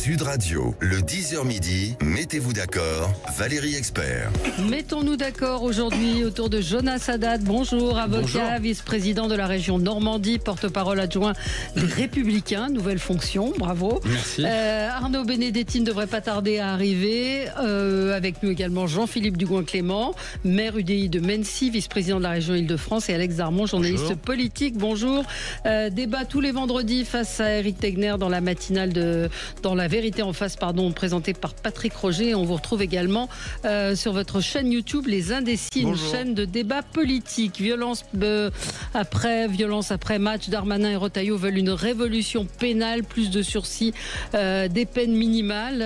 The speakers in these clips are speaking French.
Sud Radio, le 10h midi, mettez-vous d'accord, Valérie Expert. Mettons-nous d'accord aujourd'hui autour de Jonas Haddad. Bonjour, avocat, vice-président de la région Normandie, porte-parole adjoint des Républicains, nouvelle fonction, bravo. Merci. Arnaud Benedetti ne devrait pas tarder à arriver. Avec nous également Jean-Philippe Dugoin-Clément, maire UDI de Mennecy, vice-président de la région Île-de-France, et Alex Darmon, journaliste politique. Bonjour. Débat tous les vendredis face à Éric Tegner dans la matinale dans La Vérité en face, présenté par Patrick Roger. On vous retrouve également sur votre chaîne YouTube Les Indécis, une chaîne de débat politique. Violence après match, Darmanin et Retailleau veulent une révolution pénale, plus de sursis, des peines minimales.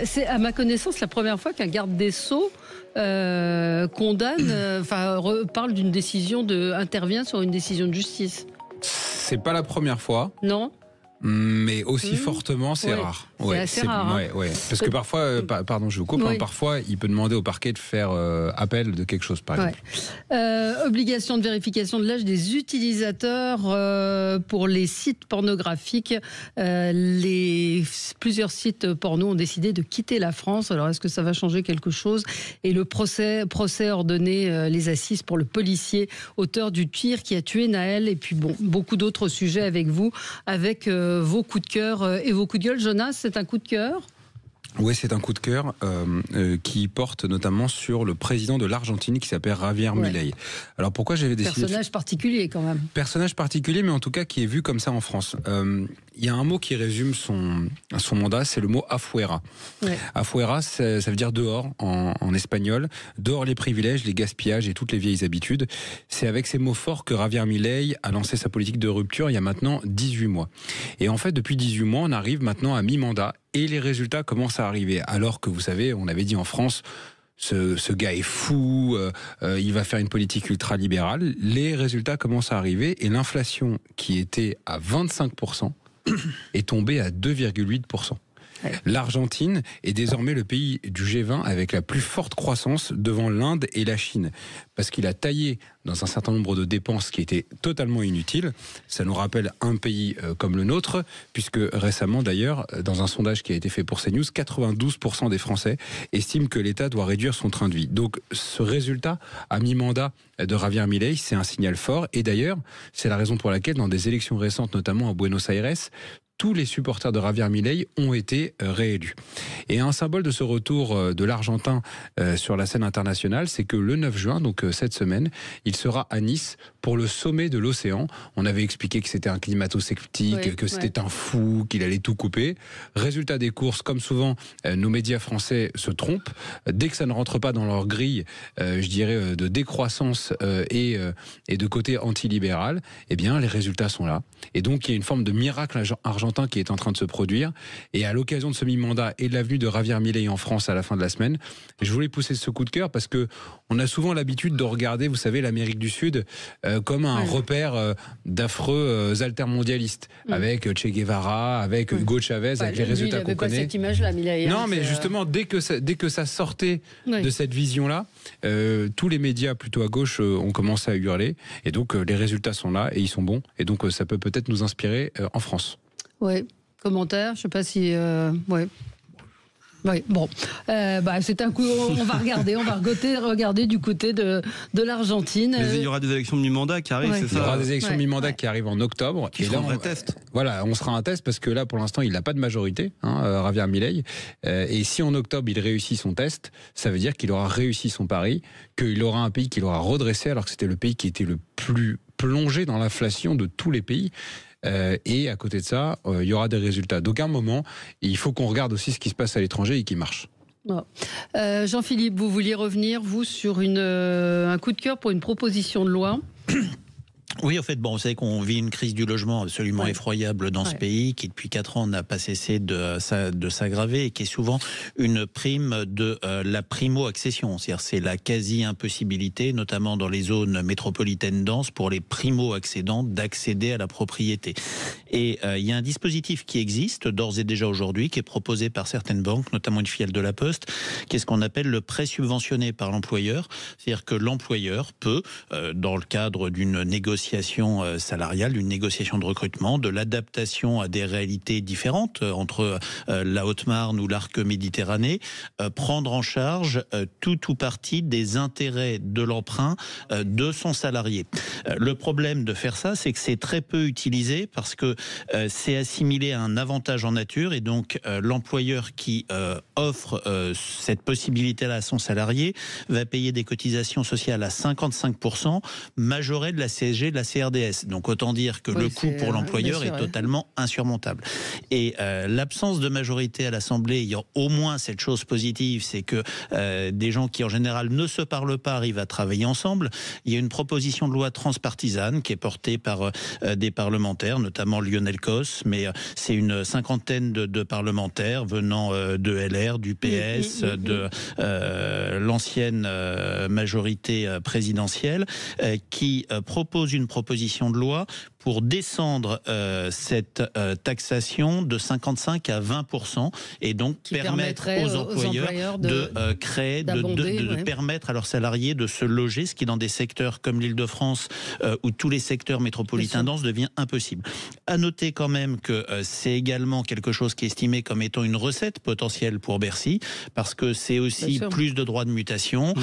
C'est à ma connaissance la première fois qu'un garde des Sceaux parle d'une décision intervient sur une décision de justice. C'est pas la première fois. Non. Mais aussi fortement, c'est rare. C'est assez rare. Parce que parfois, pardon, je vous coupe, parfois il peut demander au parquet de faire appel de quelque chose, par exemple. Obligation de vérification de l'âge des utilisateurs pour les sites pornographiques. Plusieurs sites porno ont décidé de quitter la France. Alors, est-ce que ça va changer quelque chose? Et le procès ordonné, les assises pour le policier auteur du tir qui a tué Naël. Et puis beaucoup d'autres sujets avec vous, avec vos coups de cœur et vos coups de gueule. Jonas, c'est un coup de cœur? Oui, c'est un coup de cœur qui porte notamment sur le président de l'Argentine qui s'appelle Javier Milei. Alors pourquoi j'avais décidé... Personnage particulier quand même. Personnage particulier, mais en tout cas qui est vu comme ça en France. Il y a un mot qui résume son mandat, c'est le mot afuera. Afuera, ça veut dire dehors en espagnol. Dehors les privilèges, les gaspillages et toutes les vieilles habitudes. C'est avec ces mots forts que Javier Milei a lancé sa politique de rupture il y a maintenant 18 mois. Et en fait, depuis 18 mois, on arrive maintenant à mi-mandat et les résultats commencent à arriver. Alors que vous savez, on avait dit en France... Ce gars est fou, il va faire une politique ultra-libérale. Les résultats commencent à arriver et l'inflation qui était à 25% est tombée à 2,8%. L'Argentine est désormais le pays du G20 avec la plus forte croissance devant l'Inde et la Chine. Parce qu'il a taillé dans un certain nombre de dépenses qui étaient totalement inutiles. Ça nous rappelle un pays comme le nôtre, puisque récemment d'ailleurs, dans un sondage qui a été fait pour CNews, 92% des Français estiment que l'État doit réduire son train de vie. Donc ce résultat à mi-mandat de Javier Milei, c'est un signal fort. Et d'ailleurs, c'est la raison pour laquelle dans des élections récentes, notamment à Buenos Aires, tous les supporters de Javier Milei ont été réélus. Et un symbole de ce retour de l'Argentin sur la scène internationale, c'est que le 9 juin, donc cette semaine, il sera à Nice pour le sommet de l'océan. On avait expliqué que c'était un climato-sceptique, que c'était un fou, qu'il allait tout couper. Résultat des courses, comme souvent, nos médias français se trompent. Dès que ça ne rentre pas dans leur grille, je dirais, de décroissance et de côté antilibéral, eh bien, les résultats sont là. Et donc, il y a une forme de miracle argentin qui est en train de se produire. Et à l'occasion de ce mi-mandat et de l'avenue de Javier Milei en France à la fin de la semaine, je voulais pousser ce coup de cœur parce que on a souvent l'habitude de regarder, vous savez, l'Amérique du Sud comme un repère d'affreux altermondialistes, avec Che Guevara, avec Hugo Chavez, avec les résultats qu'on connaît. Pas cette image-là, Milei. Non, mais justement, dès que ça sortait de cette vision-là, tous les médias plutôt à gauche ont commencé à hurler. Et donc, les résultats sont là et ils sont bons. Et donc, ça peut peut-être nous inspirer en France. Oui, commentaire, je ne sais pas si... Oui, bon, c'est un coup. On va regarder du côté de l'Argentine. Mais il y aura des élections de mi-mandat qui arrivent, c'est ça? Il y aura des élections de mi-mandat qui arrivent en octobre. Qui seront un vrai test. Voilà, on sera un test parce que là, pour l'instant, il n'a pas de majorité, Javier Milei. Et si en octobre il réussit son test, ça veut dire qu'il aura réussi son pari, qu'il aura un pays qu'il aura redressé, alors que c'était le pays qui était le plus plongé dans l'inflation de tous les pays. Et à côté de ça, il y aura des résultats. Donc à un moment, il faut qu'on regarde aussi ce qui se passe à l'étranger et qui marche. Jean-Philippe, vous vouliez revenir, vous, sur un coup de cœur pour une proposition de loi. Oui, en fait, vous savez qu'on vit une crise du logement absolument effroyable dans ce pays, qui depuis 4 ans n'a pas cessé de s'aggraver et qui est souvent une prime de la primo-accession. C'est-à-dire c'est la quasi-impossibilité, notamment dans les zones métropolitaines denses, pour les primo-accédants d'accéder à la propriété. Et il y a un dispositif qui existe d'ores et déjà aujourd'hui, qui est proposé par certaines banques, notamment une filiale de la Poste, qui est ce qu'on appelle le prêt subventionné par l'employeur. C'est-à-dire que l'employeur peut, dans le cadre d'une négociation négociation salariale, d'une négociation de recrutement, de l'adaptation à des réalités différentes entre la Haute-Marne ou l'arc méditerranéen, prendre en charge tout ou partie des intérêts de l'emprunt de son salarié. Le problème de faire ça, c'est que c'est très peu utilisé parce que c'est assimilé à un avantage en nature et donc l'employeur qui offre cette possibilité-là à son salarié va payer des cotisations sociales à 55%, majorées de la CSG et de la CRDS. Donc autant dire que le coût pour l'employeur est totalement insurmontable. Et l'absence de majorité à l'Assemblée ayant au moins cette chose positive, c'est que des gens qui en général ne se parlent pas arrivent à travailler ensemble. Il y a une proposition de loi transpartisane qui est portée par des parlementaires, notamment Lionel Cos, mais c'est une cinquantaine de parlementaires venant de LR, du PS, de l'ancienne majorité présidentielle, qui propose une proposition de loi pour descendre cette taxation de 55 à 20% et donc permettre aux employeurs de créer, de permettre à leurs salariés de se loger, ce qui dans des secteurs comme l'Île-de-France où tous les secteurs métropolitains denses devient impossible. À noter quand même que c'est également quelque chose qui est estimé comme étant une recette potentielle pour Bercy, parce que c'est aussi plus de droits de mutation.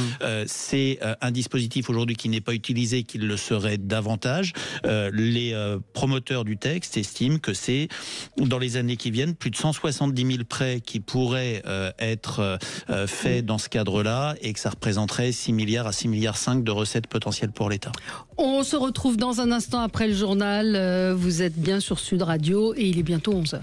C'est un dispositif aujourd'hui qui n'est pas utilisé, qu'il le serait davantage. Les promoteurs du texte estiment que c'est, dans les années qui viennent, plus de 170 000 prêts qui pourraient être faits dans ce cadre-là et que ça représenterait 6 milliards à 6,5 milliards de recettes potentielles pour l'État. On se retrouve dans un instant après le journal. Vous êtes bien sur Sud Radio et il est bientôt 11h.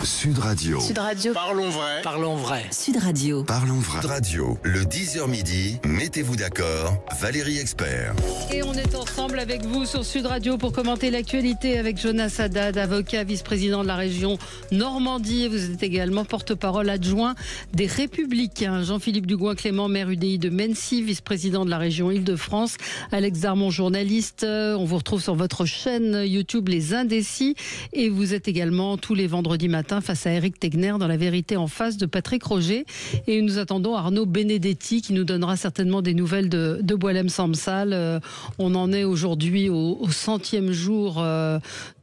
Sud Radio. Sud Radio. Parlons vrai. Parlons vrai. Sud Radio. Parlons vrai. Radio. Le 10h midi, mettez-vous d'accord. Valérie Expert. Et on est ensemble avec vous sur Sud Radio pour commenter l'actualité avec Jonas Haddad, avocat, vice-président de la région Normandie. Vous êtes également porte-parole adjoint des Républicains. Jean-Philippe Dugoin-Clément, maire UDI de Mennecy, vice-président de la région Île-de-France. Alex Darmon, journaliste. On vous retrouve sur votre chaîne YouTube Les Indécis. Et vous êtes également tous les vendredis matin face à Éric Tegner dans La Vérité en face de Patrick Roger. Et nous attendons Arnaud Benedetti qui nous donnera certainement des nouvelles de Boualem Samsal. On en est aujourd'hui au 100e jour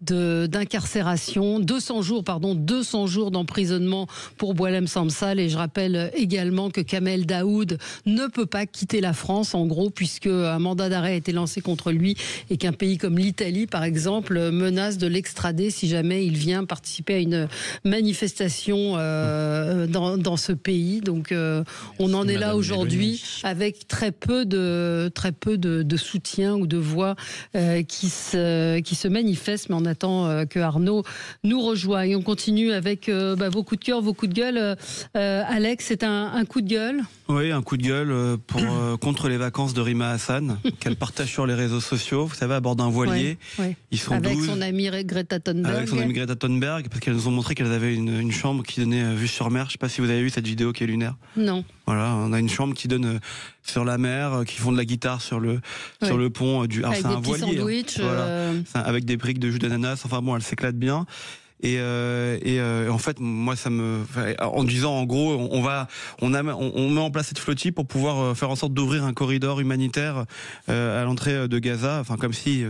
d'incarcération, 200 jours d'emprisonnement pour Boualem Samsal. Et je rappelle également que Kamel Daoud ne peut pas quitter la France, en gros, puisque un mandat d'arrêt a été lancé contre lui et qu'un pays comme l'Italie, par exemple, menace de l'extrader si jamais il vient participer à une manifestation dans ce pays. Donc on en est là aujourd'hui avec très peu de soutien ou de voix qui se manifestent, mais on attend que Arnaud nous rejoigne. On continue avec vos coups de cœur, vos coups de gueule. Alex, c'est un coup de gueule? Oui, un coup de gueule contre les vacances de Rima Hassan, qu'elle partage sur les réseaux sociaux, vous savez, à bord d'un voilier. Ouais. Ils sont avec 12, son amie Greta Thunberg. Avec son amie Greta Thunberg, parce qu'elles nous ont montré qu'elles avaient une chambre qui donnait vue sur mer. Je ne sais pas si vous avez vu cette vidéo qui est lunaire. Non. Voilà, on a une chambre qui donne sur la mer, qui font de la guitare sur le pont du. Alors avec c'est des un petits voilier, sandwichs. Avec des briques de jus d'ananas. Enfin bon, elle s'éclate bien. Et en fait, moi, en disant, en gros, on met en place cette flottille pour pouvoir faire en sorte d'ouvrir un corridor humanitaire à l'entrée de Gaza, enfin comme si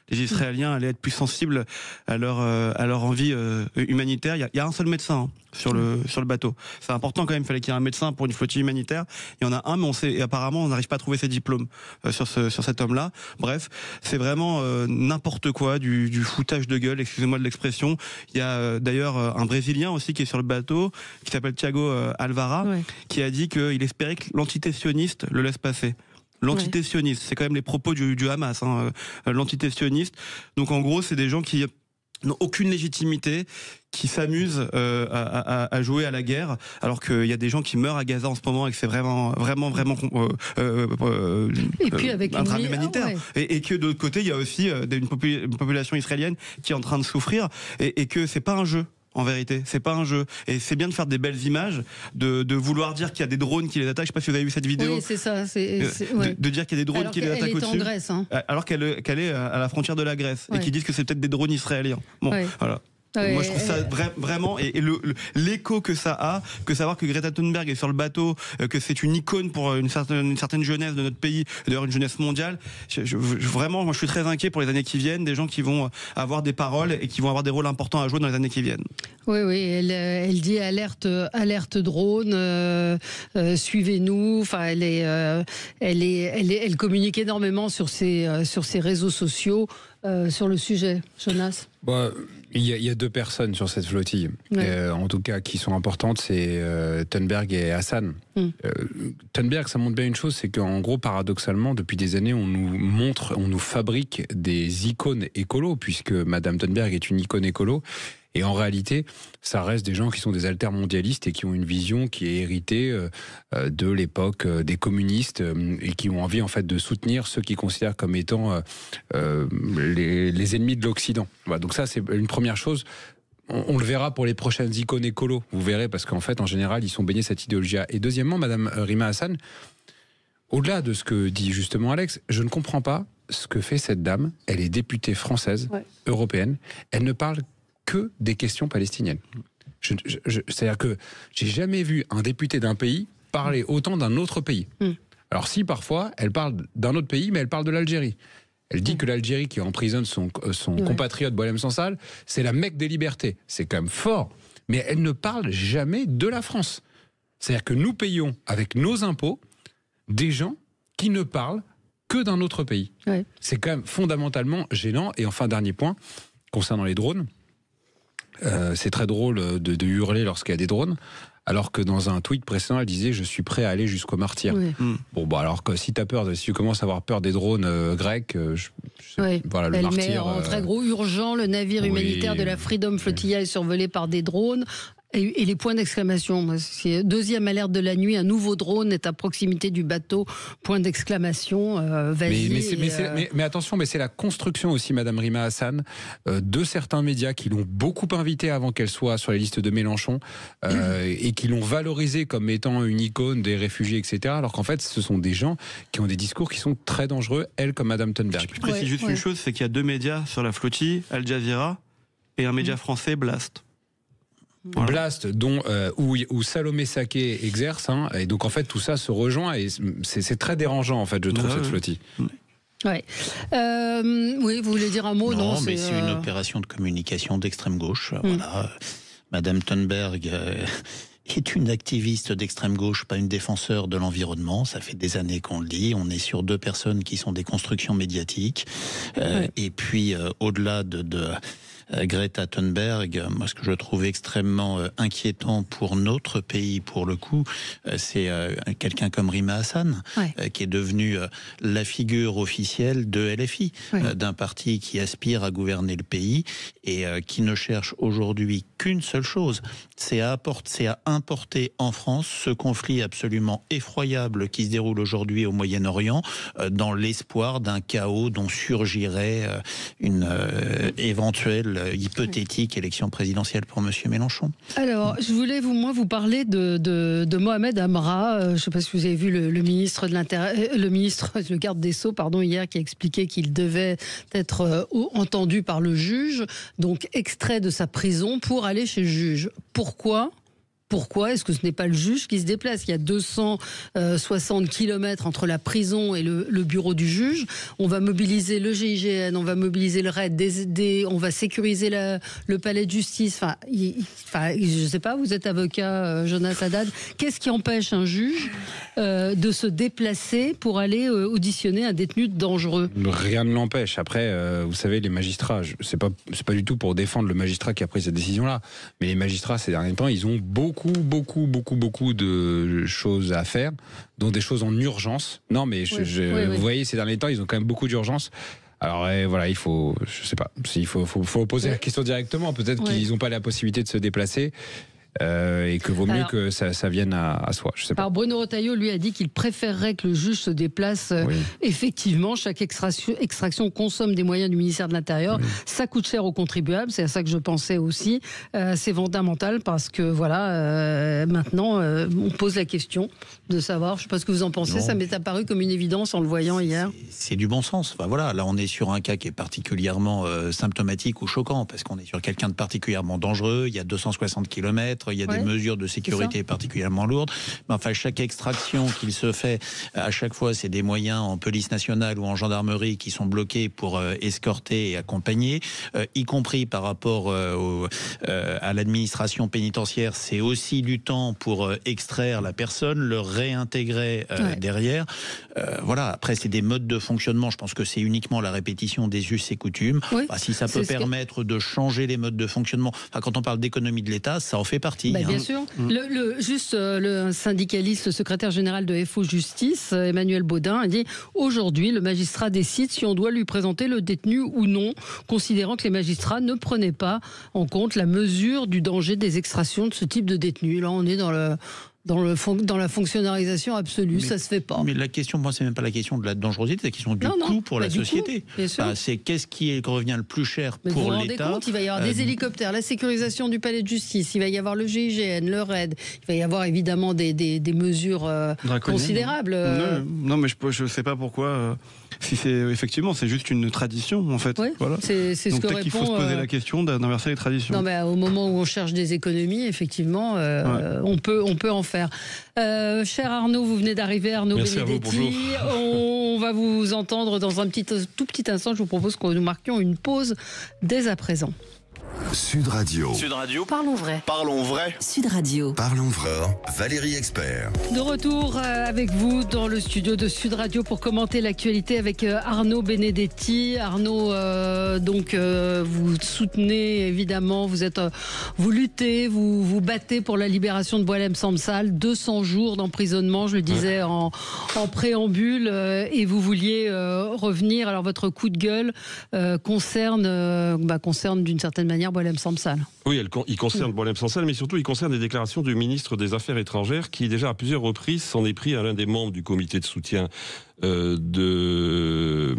les Israéliens allaient être plus sensibles à leur envie humanitaire. Il y a un seul médecin sur le bateau. C'est important quand même. Il fallait qu'il y ait un médecin pour une flottille humanitaire. Il y en a un, mais et apparemment on n'arrive pas à trouver ses diplômes sur cet homme-là. Bref, c'est vraiment n'importe quoi, du foutage de gueule. Excusez-moi de l'expression. Il y a d'ailleurs un Brésilien aussi qui est sur le bateau, qui s'appelle Thiago Alvara, qui a dit qu'il espérait que l'entité sioniste le laisse passer. L'entité sioniste, c'est quand même les propos du Hamas, l'entité sioniste. Donc en gros, c'est des gens qui n'ont aucune légitimité, qui s'amusent à jouer à la guerre, alors qu'il y a des gens qui meurent à Gaza en ce moment et que c'est vraiment et puis avec un drame humanitaire. Et que de l'autre côté, il y a aussi une population israélienne qui est en train de souffrir et que c'est pas un jeu. En vérité, c'est pas un jeu. Et c'est bien de faire des belles images, de vouloir dire qu'il y a des drones qui les attaquent. Je sais pas si vous avez vu cette vidéo. Oui, c'est ça. De dire qu'il y a des drones alors qui les attaquent au-dessus. Elle est en Grèce. Alors qu'elle est à la frontière de la Grèce. Et qui disent que c'est peut-être des drones israéliens. Bon, voilà. Ouais, moi, je trouve ça vraiment, et l'écho que ça a, que savoir que Greta Thunberg est sur le bateau, que c'est une icône pour une certaine jeunesse de notre pays, d'ailleurs une jeunesse mondiale. Vraiment, moi, je suis très inquiet pour les années qui viennent, des gens qui vont avoir des paroles et qui vont avoir des rôles importants à jouer dans les années qui viennent. Oui, elle dit alerte drone, suivez-nous. Enfin, elle communique énormément sur ses réseaux sociaux sur le sujet. Jonas. Bon, il y a deux personnes sur cette flottille, en tout cas qui sont importantes, c'est Thunberg et Hassan. Thunberg, ça montre bien une chose, c'est qu'en gros, paradoxalement, depuis des années, on nous fabrique des icônes écolos, puisque Madame Thunberg est une icône écolo. Et en réalité, ça reste des gens qui sont des altermondialistes et qui ont une vision qui est héritée de l'époque des communistes et qui ont envie en fait de soutenir ceux qu'ils considèrent comme étant les ennemis de l'Occident. Voilà, donc ça, c'est une première chose. On le verra pour les prochaines icônes écolos, vous verrez, parce qu'en fait, en général, ils sont baignés cette idéologie-là. Et deuxièmement, Madame Rima Hassan, au-delà de ce que dit justement Alex, je ne comprends pas ce que fait cette dame. Elle est députée française, européenne. Elle ne parle que des questions palestiniennes. C'est-à-dire que j'ai jamais vu un député d'un pays parler autant d'un autre pays. Alors si parfois elle parle d'un autre pays, mais elle parle de l'Algérie. Elle dit que l'Algérie qui emprisonne son compatriote Boualem Sansal, c'est la Mecque des libertés. C'est quand même fort. Mais elle ne parle jamais de la France. C'est-à-dire que nous payons avec nos impôts des gens qui ne parlent que d'un autre pays. C'est quand même fondamentalement gênant. Et enfin, dernier point, concernant les drones. C'est très drôle de hurler lorsqu'il y a des drones, alors que dans un tweet précédent, elle disait « je suis prêt à aller jusqu'au martyr ». Bon, alors que si tu commences à avoir peur des drones grecs, voilà, le elle martyr... met en très gros urgent, le navire humanitaire de la Freedom Flotilla est survolé par des drones. Et les points d'exclamation, c'est deuxième alerte de la nuit, un nouveau drone est à proximité du bateau, point d'exclamation, mais attention, mais c'est la construction aussi, Madame Rima Hassan, de certains médias qui l'ont beaucoup invitée avant qu'elle soit sur les listes de Mélenchon, et qui l'ont valorisée comme étant une icône des réfugiés, etc. Alors qu'en fait, ce sont des gens qui ont des discours qui sont très dangereux, elle comme Madame Thunberg. Je précise juste une chose, c'est qu'il y a deux médias sur la flottille, Al Jazeera et un média français, Blast. Voilà. Blast, où Salomé Saké exerce, et donc en fait tout ça se rejoint et c'est très dérangeant en fait, je trouve, cette flottille. Oui, vous voulez dire un mot? Non, mais c'est une opération de communication d'extrême gauche. Voilà. Madame Thunberg est une activiste d'extrême gauche, pas une défenseur de l'environnement. Ça fait des années qu'on le dit. On est sur deux personnes qui sont des constructions médiatiques. Et puis, au-delà de Greta Thunberg, moi ce que je trouve extrêmement inquiétant pour notre pays, pour le coup, c'est quelqu'un comme Rima Hassan, qui est devenu la figure officielle de LFI, d'un parti qui aspire à gouverner le pays et qui ne cherche aujourd'hui qu'une seule chose, c'est à importer en France ce conflit absolument effroyable qui se déroule aujourd'hui au Moyen-Orient, dans l'espoir d'un chaos dont surgirait une éventuelle hypothétique élection présidentielle pour M. Mélenchon. Alors, je voulais vous parler de Mohamed Amra. Je ne sais pas si vous avez vu le ministre de le garde des Sceaux, hier, qui a expliqué qu'il devait être entendu par le juge, donc extrait de sa prison pour aller chez le juge. Pourquoi ? Est-ce que ce n'est pas le juge qui se déplace? Il y a 260 km entre la prison et le bureau du juge. On va mobiliser le GIGN, on va mobiliser le RAID, on va sécuriser le palais de justice. Je ne sais pas, vous êtes avocat, Jonas Haddad. Qu'est-ce qui empêche un juge de se déplacer pour aller auditionner un détenu dangereux? Rien ne l'empêche. Après, vous savez, les magistrats, c'est pas du tout pour défendre le magistrat qui a pris cette décision-là, mais les magistrats, ces derniers temps, ils ont beaucoup de choses à faire, dont des choses en urgence. Non, mais vous voyez, ces derniers temps, ils ont quand même beaucoup d'urgence. Alors voilà, il faut, je sais pas, il faut poser la question directement. Peut-être qu'ils n'ont pas la possibilité de se déplacer. et que vaut mieux que ça vienne à soi. Je sais pas. Alors Bruno Retailleau, lui, a dit qu'il préférerait que le juge se déplace. Effectivement, chaque extraction consomme des moyens du ministère de l'Intérieur. Ça coûte cher aux contribuables, c'est à ça que je pensais aussi. C'est fondamental parce que maintenant, on pose la question de savoir, je ne sais pas ce que vous en pensez, ça m'est apparu comme une évidence en le voyant hier. C'est du bon sens. Enfin, voilà, là on est sur un cas qui est particulièrement symptomatique ou choquant parce qu'on est sur quelqu'un de particulièrement dangereux, il y a 260 km, il y a des mesures de sécurité particulièrement lourdes. Mais enfin, chaque extraction qu'il se fait, à chaque fois, c'est des moyens en police nationale ou en gendarmerie qui sont bloqués pour escorter et accompagner, y compris par rapport à l'administration pénitentiaire. C'est aussi du temps pour extraire la personne, le réintégrer derrière. Voilà, après, c'est des modes de fonctionnement. Je pense que c'est uniquement la répétition des us et coutumes. Si ça peut permettre de changer les modes de fonctionnement, quand on parle d'économie de l'État, ça en fait partie. Bien sûr. Le syndicaliste, le secrétaire général de FO Justice, Emmanuel Baudin, a dit « Aujourd'hui, le magistrat décide si on doit lui présenter le détenu ou non, considérant que les magistrats ne prenaient pas en compte la mesure du danger des extractions de ce type de détenu. » Là, on est dans la fonctionnalisation absolue, ça se fait pas. Mais la question, moi, c'est même pas la question de la dangerosité, c'est la question du coût pour la société. C'est qu'est-ce qui revient le plus cher pour l'État. Vous vous rendez compte, il va y avoir des hélicoptères, la sécurisation du palais de justice, il va y avoir le GIGN, le RAID, il va y avoir évidemment des mesures considérables. Non, mais je sais pas pourquoi. Si effectivement, c'est juste une tradition, en fait. Voilà. C'est ce que répond. Il faut se poser la question d'inverser les traditions. Non, mais au moment où on cherche des économies, effectivement, on peut en faire. Cher Arnaud, vous venez d'arriver, Arnaud Benedetti. On va vous entendre dans un tout petit instant. Je vous propose que nous marquions une pause dès à présent. Sud Radio. Sud Radio. Parlons vrai. Parlons vrai. Sud Radio. Parlons vrai. Valérie Expert. De retour avec vous dans le studio de Sud Radio pour commenter l'actualité avec Arnaud Benedetti. Arnaud, vous soutenez évidemment, vous luttez, vous battez pour la libération de Boualem Sansal. 200 jours d'emprisonnement, je le disais en préambule, et vous vouliez revenir. Alors votre coup de gueule concerne d'une certaine manière Boualem Sansal. Oui, il concerne Boualem Sansal, mais surtout il concerne les déclarations du ministre des Affaires étrangères qui déjà à plusieurs reprises s'en est pris à l'un des membres du comité de soutien de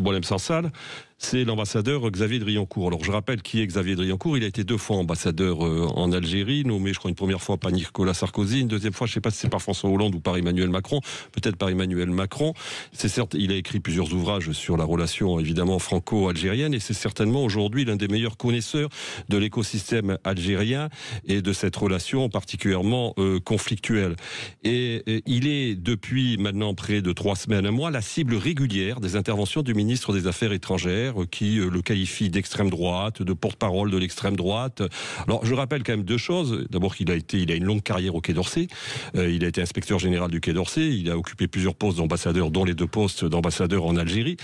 Boualem Sansal. C'est l'ambassadeur Xavier Driancourt. Alors je rappelle qui est Xavier Driancourt. Il a été 2 fois ambassadeur en Algérie, nommé je crois une première fois par Nicolas Sarkozy, une deuxième fois je ne sais pas si c'est par François Hollande ou par Emmanuel Macron, peut-être par Emmanuel Macron. C'est certes, il a écrit plusieurs ouvrages sur la relation évidemment franco-algérienne et c'est certainement aujourd'hui l'un des meilleurs connaisseurs de l'écosystème algérien et de cette relation particulièrement conflictuelle. Et il est depuis maintenant près de 3 semaines, un mois, la cible régulière des interventions du ministre des Affaires étrangères qui le qualifie d'extrême droite, de porte-parole de l'extrême droite. Alors je rappelle quand même 2 choses. D'abord qu'il a une longue carrière au Quai d'Orsay. Il a été inspecteur général du Quai d'Orsay. Il a occupé plusieurs postes d'ambassadeur, dont les 2 postes d'ambassadeur en Algérie.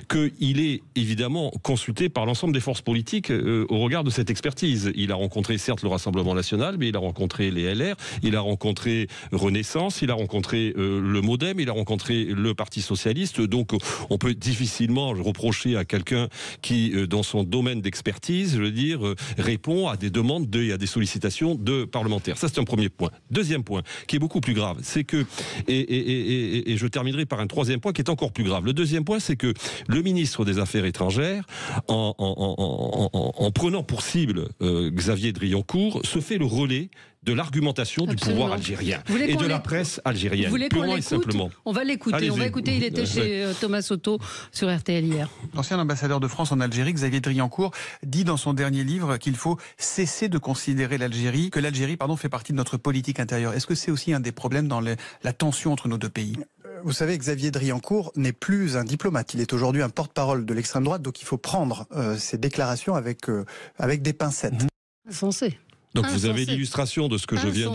Qu'il est évidemment consulté par l'ensemble des forces politiques au regard de cette expertise. Il a rencontré certes le Rassemblement national, mais il a rencontré les LR, il a rencontré Renaissance, il a rencontré le MoDem, il a rencontré le Parti socialiste. Donc on peut difficilement reprocher à quelqu'un qui, dans son domaine d'expertise, je veux dire, répond à des demandes et à des sollicitations de parlementaires. Ça, c'est un premier point. Deuxième point, qui est beaucoup plus grave, c'est que, et je terminerai par un troisième point qui est encore plus grave. Le deuxième point, c'est que le ministre des Affaires étrangères, en prenant pour cible Xavier Driancourt, se fait le relais de l'argumentation du pouvoir algérien et de la presse algérienne, purement et simplement. On va l'écouter, il était chez Thomas Soto sur RTL hier. L'ancien ambassadeur de France en Algérie, Xavier Driancourt, dit dans son dernier livre qu'il faut cesser de considérer que l'Algérie fait partie de notre politique intérieure. Est-ce que c'est aussi un des problèmes dans la tension entre nos 2 pays ? Vous savez, Xavier Driancourt n'est plus un diplomate. Il est aujourd'hui un porte-parole de l'extrême droite, donc il faut prendre ses déclarations avec des pincettes. Insensé. Donc vous avez l'illustration de ce que je viens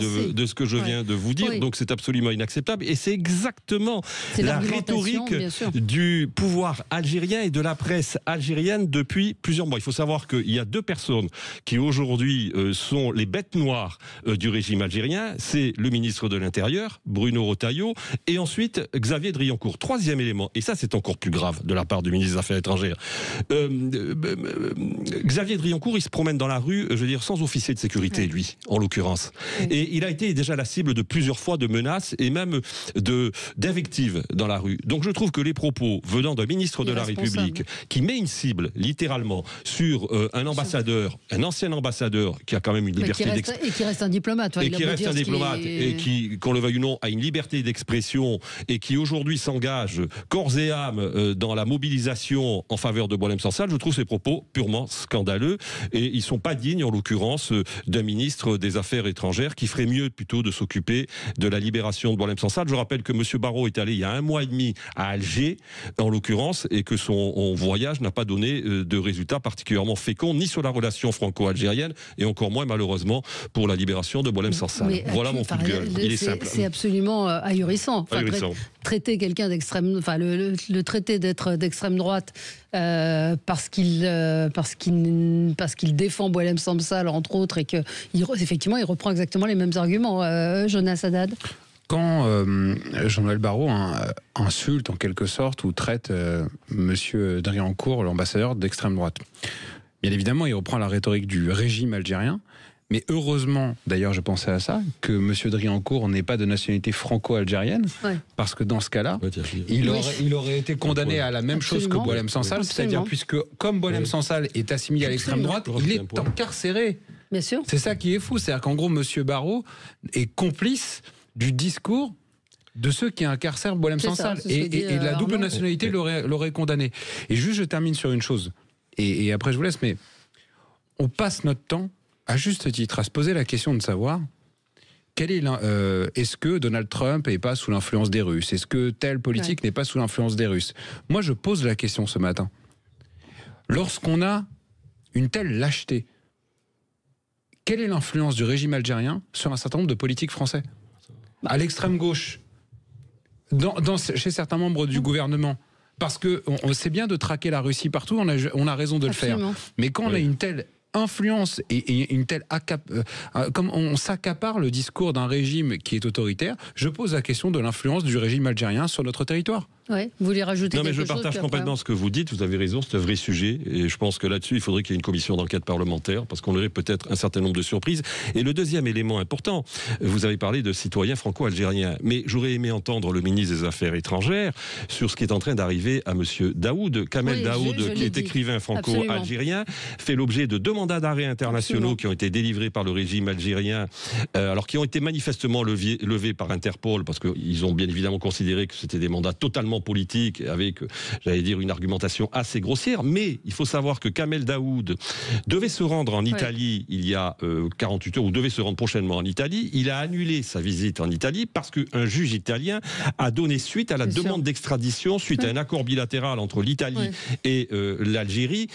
de vous dire. Donc c'est absolument inacceptable et c'est exactement la rhétorique du pouvoir algérien et de la presse algérienne depuis plusieurs mois. Il faut savoir qu'il y a 2 personnes qui aujourd'hui sont les bêtes noires du régime algérien. C'est le ministre de l'Intérieur, Bruno Retailleau, et ensuite Xavier Driancourt. 3e élément, et ça c'est encore plus grave de la part du ministre des Affaires étrangères. Xavier Driancourt, il se promène dans la rue, je veux dire, sans officier de sécurité. sécurité, lui, en l'occurrence. Et il a été déjà la cible de plusieurs fois de menaces et même d'invectives dans la rue. Donc je trouve que les propos venant d'un ministre de la République qui met une cible, littéralement, sur un ambassadeur, un ancien ambassadeur qui a quand même une liberté d'expression. Et qui reste un diplomate. Et qui reste un diplomate et qui, qu'on le veuille ou non, a une liberté d'expression et qui aujourd'hui s'engage corps et âme dans la mobilisation en faveur de Boualem-Sansal, je trouve ces propos purement scandaleux et ils ne sont pas dignes, en l'occurrence, d'un ministre des Affaires étrangères qui ferait mieux plutôt de s'occuper de la libération de Boualem-Sansal. Je rappelle que M. Barrot est allé il y a 1 mois et demi à Alger, en l'occurrence, et que son voyage n'a pas donné de résultats particulièrement féconds, ni sur la relation franco-algérienne, et encore moins, malheureusement, pour la libération de Boualem-Sansal. Voilà mon coup de gueule. Il est simple. C'est absolument ahurissant. Traiter quelqu'un d'extrême... Enfin, le traiter d'être d'extrême droite parce qu'il défend Boualem-Sansal, entre autres, et qu'effectivement, il reprend exactement les mêmes arguments. Jonas Haddad. Quand Jean-Noël Barrot insulte en quelque sorte ou traite Monsieur Driancourt, l'ambassadeur, d'extrême droite, bien évidemment, il reprend la rhétorique du régime algérien. Mais heureusement, d'ailleurs, je pensais à ça, que M. Driancourt n'est pas de nationalité franco-algérienne, parce que dans ce cas-là, il aurait été condamné à la même chose que Boualem-Sansal, c'est-à-dire puisque comme Boualem-Sansal est assimilé à l'extrême droite, il est incarcéré. Bien sûr. C'est ça qui est fou, c'est-à-dire qu'en gros, M. Barrot est complice du discours de ceux qui incarcèrent Boualem-Sansal. Et la double nationalité l'aurait condamné. Et juste, je termine sur une chose, et après je vous laisse, mais on passe notre temps, à juste titre, à se poser la question de savoir est-ce que Donald Trump n'est pas sous l'influence des Russes? Est-ce que tel politique n'est pas sous l'influence des Russes? Moi, je pose la question ce matin. Lorsqu'on a une telle lâcheté, quelle est l'influence du régime algérien sur un certain nombre de politiques français? À l'extrême gauche, chez certains membres du gouvernement. Parce que c'est bien de traquer la Russie partout, on a raison de le faire. Mais quand on a une telle influence et une telle comme on s'accapare le discours d'un régime qui est autoritaire, je pose la question de l'influence du régime algérien sur notre territoire. Ouais, vous voulez rajouter quelque chose? Non, mais je partage complètement ce que vous dites, vous avez raison, c'est un vrai sujet, et je pense que là-dessus, il faudrait qu'il y ait une commission d'enquête parlementaire, parce qu'on aurait peut-être un certain nombre de surprises. Et le deuxième élément important, vous avez parlé de citoyens franco-algériens, mais j'aurais aimé entendre le ministre des Affaires étrangères sur ce qui est en train d'arriver à monsieur Daoud. Kamel Daoud, qui est écrivain franco-algérien, fait l'objet de 2 mandats d'arrêt internationaux qui ont été délivrés par le régime algérien, alors qui ont été manifestement levés par Interpol, parce qu'ils ont bien évidemment considéré que c'était des mandats totalement politique avec, j'allais dire, une argumentation assez grossière, mais il faut savoir que Kamel Daoud devait se rendre en Italie il y a 48 heures, ou devait se rendre prochainement en Italie. Il a annulé sa visite en Italie parce qu'un juge italien a donné suite à la demande d'extradition, suite à un accord bilatéral entre l'Italie et l'Algérie,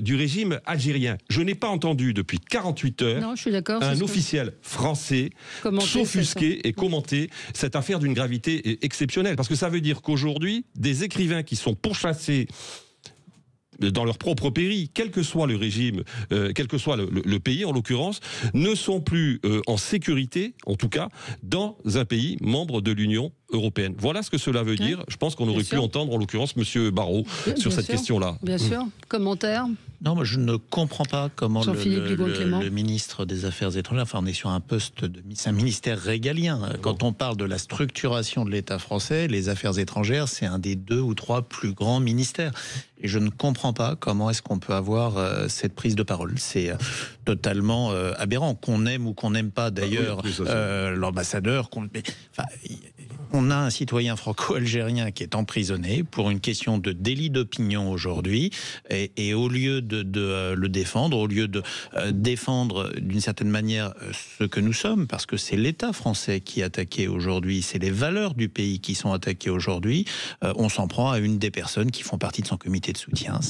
du régime algérien. Je n'ai pas entendu depuis 48 heures un officiel français s'offusquer et commenter cette affaire d'une gravité exceptionnelle, parce que ça veut dire qu'aujourd'hui, des écrivains qui sont pourchassés dans leur propre pays, quel que soit le régime, quel que soit le pays en l'occurrence, ne sont plus en sécurité, en tout cas, dans un pays membre de l'Union européenne. Voilà ce que cela veut dire. Je pense qu'on aurait pu entendre, en l'occurrence, M. Barrot sur cette question-là. Bien sûr. Commentaire? Non, moi je ne comprends pas comment le ministre des Affaires étrangères, enfin on est sur un poste c'est un ministère régalien. Quand on parle de la structuration de l'État français, les affaires étrangères, c'est un des 2 ou 3 plus grands ministères. Et je ne comprends pas comment est-ce qu'on peut avoir cette prise de parole. C'est totalement aberrant. Qu'on aime ou qu'on n'aime pas d'ailleurs l'ambassadeur. On a un citoyen franco-algérien qui est emprisonné pour une question de délit d'opinion aujourd'hui, et au lieu de le défendre, au lieu de défendre d'une certaine manière ce que nous sommes, parce que c'est l'État français qui est attaqué aujourd'hui, c'est les valeurs du pays qui sont attaquées aujourd'hui, on s'en prend à une des personnes qui font partie de son comité de soutien.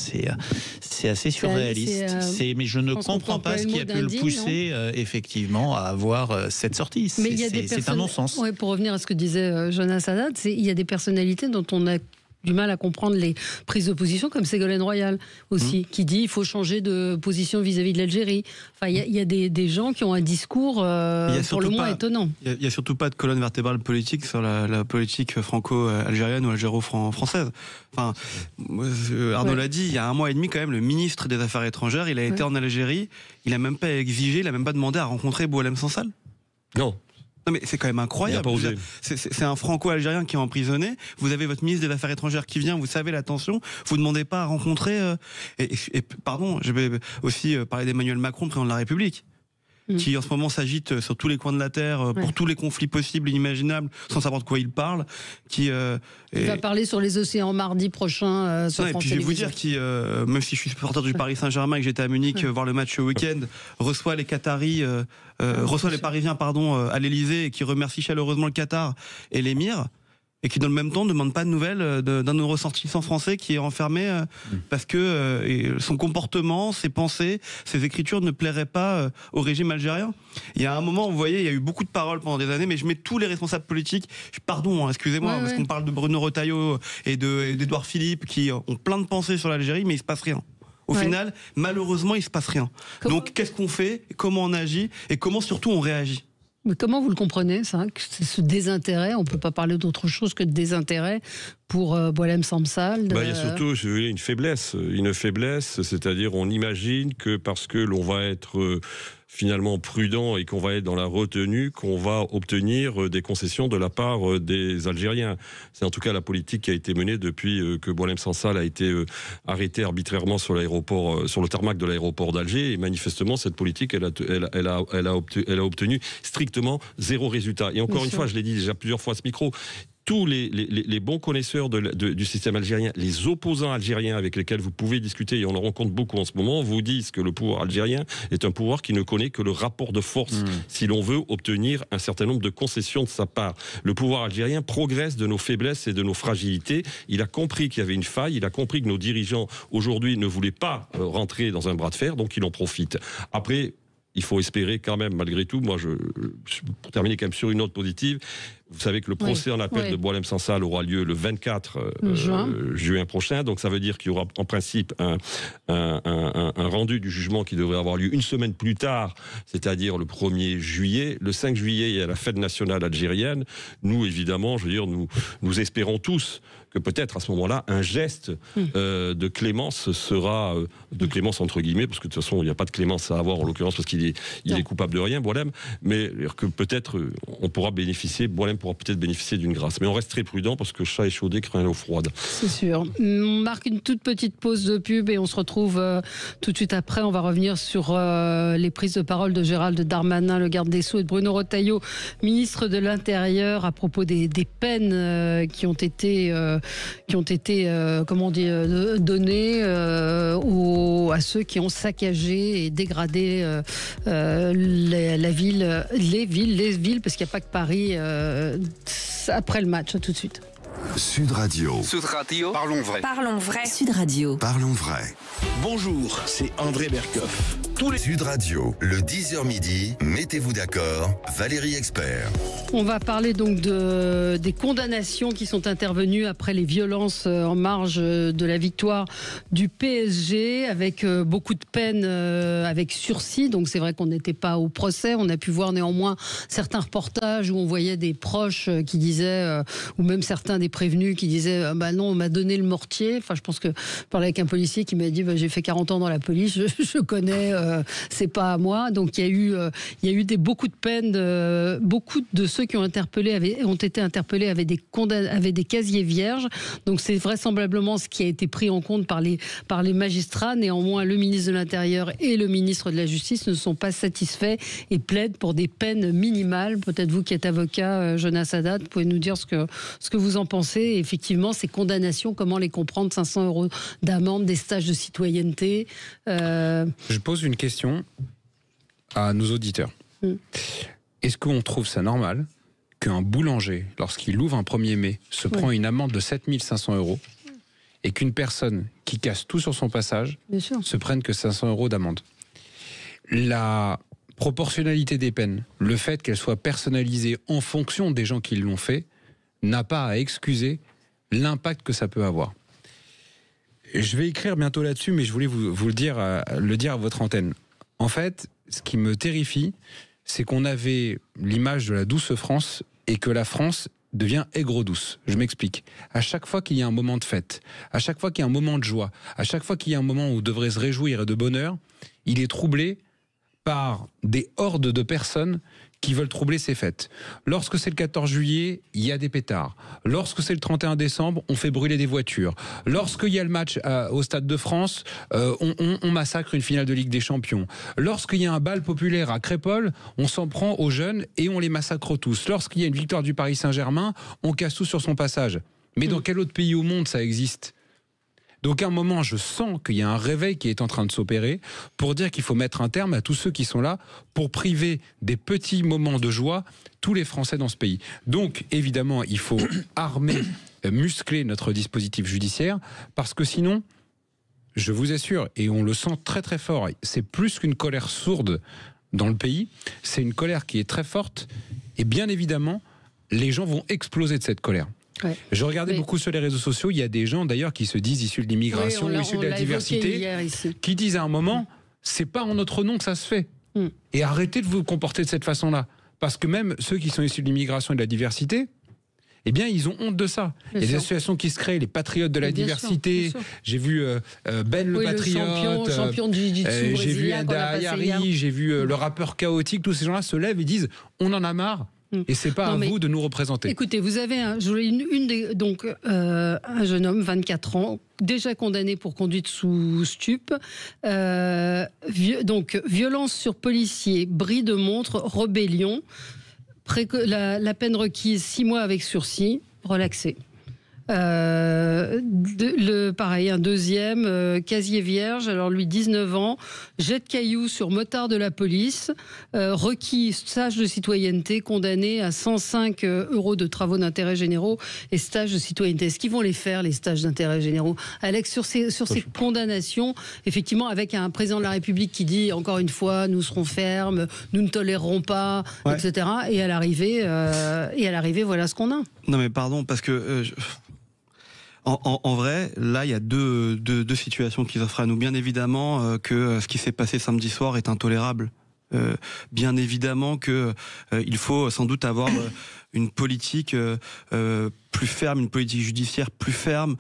C'est assez surréaliste. Mais je ne comprends pas ce qui a pu le pousser effectivement à avoir cette sortie. C'est un non-sens. Pour revenir à ce que disait Jonas Haddad, il y a des personnalités dont on a du mal à comprendre les prises de position, comme Ségolène Royal aussi, qui dit il faut changer de position vis-à-vis de l'Algérie. Enfin, il y a des gens qui ont un discours pour le moins étonnant. Il n'y a surtout pas de colonne vertébrale politique sur la politique franco-algérienne ou algéro-française. Enfin, Arnaud l'a dit, il y a 1 mois et demi quand même, le ministre des Affaires étrangères, il a été en Algérie, il n'a même pas exigé, il n'a même pas demandé à rencontrer Boualem Sansal. Non. Non mais c'est quand même incroyable. C'est un franco-algérien qui est emprisonné. Vous avez votre ministre des Affaires étrangères qui vient, vous savez la tension. Vous ne demandez pas à rencontrer. Et pardon, je vais aussi parler d'Emmanuel Macron, président de la République, qui en ce moment s'agite sur tous les coins de la terre pour tous les conflits possibles, inimaginables, sans savoir de quoi il parle. Il va parler sur les océans mardi prochain sur France Télévisions. Et puis je vais vous dire même si je suis supporter du Paris Saint-Germain et que j'étais à Munich voir le match ce week-end, reçoit les Qataris, reçoit les Parisiens à l'Elysée et qui remercie chaleureusement le Qatar et l'émir. Et qui dans le même temps ne demande pas de nouvelles d'un de nos ressortissants français qui est enfermé parce que son comportement, ses pensées, ses écritures ne plairaient pas au régime algérien. Il y a un moment, vous voyez, il y a eu beaucoup de paroles pendant des années, mais je mets tous les responsables politiques, pardon, excusez-moi, parce qu'on parle de Bruno Retailleau et d'Édouard Philippe qui ont plein de pensées sur l'Algérie, mais il se passe rien. Au final, malheureusement, il se passe rien. Donc qu'est-ce qu'on fait, comment on agit et comment surtout on réagit? Mais comment vous le comprenez, ça, ce désintérêt? On ne peut pas parler d'autre chose que de désintérêt pour Boualem Sansal. Il y a surtout une faiblesse, c'est-à-dire on imagine que parce que l'on va être finalement prudent et qu'on va être dans la retenue, qu'on va obtenir des concessions de la part des Algériens. C'est en tout cas la politique qui a été menée depuis que Boualem Sansal a été arrêté arbitrairement sur l'aéroport, sur le tarmac de l'aéroport d'Alger. Et manifestement, cette politique, elle a obtenu strictement 0 résultat. Et encore une fois, je l'ai dit déjà plusieurs fois à ce micro, tous les bons connaisseurs du système algérien, les opposants algériens avec lesquels vous pouvez discuter, et on en rencontre beaucoup en ce moment, vous disent que le pouvoir algérien est un pouvoir qui ne connaît que le rapport de force, si l'on veut obtenir un certain nombre de concessions de sa part. Le pouvoir algérien progresse de nos faiblesses et de nos fragilités. Il a compris qu'il y avait une faille, il a compris que nos dirigeants, aujourd'hui, ne voulaient pas rentrer dans un bras de fer, donc il en profite. Après, il faut espérer quand même, malgré tout, moi, pour terminer quand même sur une note positive, vous savez que le procès en appel de Boualem Sansal aura lieu le 24 juin prochain, donc ça veut dire qu'il y aura en principe un rendu du jugement qui devrait avoir lieu une semaine plus tard, c'est-à-dire le 1er juillet. Le 5 juillet, il y a la fête nationale algérienne. Nous, évidemment, je veux dire, nous espérons tous que peut-être à ce moment-là, un geste de clémence sera, de clémence entre guillemets, parce que de toute façon, il n'y a pas de clémence à avoir en l'occurrence, parce qu'il est coupable de rien, Boualem, mais que peut-être on pourra bénéficier, Boualem pourra peut-être bénéficier d'une grâce. Mais on reste très prudent, parce que chat échaudé craint l'eau froide. C'est sûr. On marque une toute petite pause de pub et on se retrouve tout de suite après. On va revenir sur les prises de parole de Gérald Darmanin, le garde des Sceaux, et de Bruno Retailleau, ministre de l'Intérieur, à propos des peines qui ont été données à ceux qui ont saccagé et dégradé les villes, parce qu'il n'y a pas que Paris, après le match. Tout de suite. Sud Radio. Sud Radio. Parlons vrai. Parlons vrai. Sud Radio. Parlons vrai. Bonjour, c'est André Berkoff. Sud Radio, le 10h midi, mettez-vous d'accord, Valérie Expert. On va parler donc des condamnations qui sont intervenues après les violences en marge de la victoire du PSG, avec beaucoup de peines avec sursis. Donc c'est vrai qu'on n'était pas au procès. On a pu voir néanmoins certains reportages où on voyait des proches qui disaient, ou même certains des prévenus qui disaient bah non, on m'a donné le mortier. Enfin, je pense que je parlais avec un policier qui m'a dit j'ai fait 40 ans dans la police, je connais, c'est pas à moi. Donc il y a eu beaucoup de peines. Beaucoup de ceux qui ont été interpellés avaient des casiers vierges. Donc c'est vraisemblablement ce qui a été pris en compte par les magistrats. Néanmoins, le ministre de l'Intérieur et le ministre de la Justice ne sont pas satisfaits et plaident pour des peines minimales. Peut-être vous qui êtes avocat, Jonas Haddad, pouvez nous dire ce que vous en pensez. Et effectivement, ces condamnations, comment les comprendre? 500 € d'amende, des stages de citoyenneté. Je pose une question à nos auditeurs. Est-ce qu'on trouve ça normal qu'un boulanger, lorsqu'il ouvre un 1er mai, se prend une amende de 7 500 € et qu'une personne qui casse tout sur son passage se prenne que 500 € d'amende? La proportionnalité des peines, le fait qu'elles soient personnalisées en fonction des gens qui l'ont fait, n'a pas à excuser l'impact que ça peut avoir. Je vais écrire bientôt là-dessus, mais je voulais vous le dire à votre antenne. En fait, ce qui me terrifie, c'est qu'on avait l'image de la douce France et que la France devient aigre-douce. Je m'explique. À chaque fois qu'il y a un moment de fête, à chaque fois qu'il y a un moment de joie, à chaque fois qu'il y a un moment où on devrait se réjouir et de bonheur, il est troublé par des hordes de personnes qui veulent troubler ces fêtes. Lorsque c'est le 14 juillet, il y a des pétards. Lorsque c'est le 31 décembre, on fait brûler des voitures. Lorsqu'il y a le match au Stade de France, on massacre une finale de Ligue des Champions. Lorsqu'il y a un bal populaire à Crépol, on s'en prend aux jeunes et on les massacre tous. Lorsqu'il y a une victoire du Paris Saint-Germain, on casse tout sur son passage. Mais dans quel autre pays au monde ça existe ? Donc à un moment, je sens qu'il y a un réveil qui est en train de s'opérer pour dire qu'il faut mettre un terme à tous ceux qui sont là pour priver des petits moments de joie tous les Français dans ce pays. Donc évidemment, il faut armer, muscler notre dispositif judiciaire parce que sinon, je vous assure, et on le sent très très fort, c'est plus qu'une colère sourde dans le pays, c'est une colère qui est très forte et bien évidemment, les gens vont exploser de cette colère. Ouais. Je regardais beaucoup sur les réseaux sociaux, il y a des gens d'ailleurs qui se disent issus de l'immigration, issus de la diversité, qui disent à un moment, c'est pas en notre nom que ça se fait. Et arrêtez de vous comporter de cette façon-là. Parce que même ceux qui sont issus de l'immigration et de la diversité, eh bien, ils ont honte de ça. Il y a des associations qui se créent, les patriotes de la diversité. J'ai vu Ben le patriote, le champion de jiu-jitsu j'ai vu Enda Ayari, j'ai vu le rappeur chaotique. Tous ces gens-là se lèvent et disent, on en a marre. Et c'est pas à vous de nous représenter. Écoutez, vous avez un jeune homme, 24 ans, déjà condamné pour conduite sous stup. Donc, violence sur policier, bris de montre, rébellion. La peine requise, 6 mois avec sursis, relaxé. Pareil, un deuxième, casier vierge, alors lui 19 ans, jet de cailloux sur motard de la police, requis stage de citoyenneté, condamné à 105 € de travaux d'intérêt généraux et stage de citoyenneté. Est-ce qu'ils vont les faire, les stages d'intérêt généraux ? Alex, sur ces condamnations, effectivement, avec un président de la République qui dit, encore une fois, nous serons fermes, nous ne tolérerons pas, etc. Et à l'arrivée, voilà ce qu'on a. Non mais pardon, parce que... En vrai, là, il y a deux situations qui s'offrent à nous. Bien évidemment que ce qui s'est passé samedi soir est intolérable. Bien évidemment que il faut sans doute avoir une politique plus ferme, une politique judiciaire plus ferme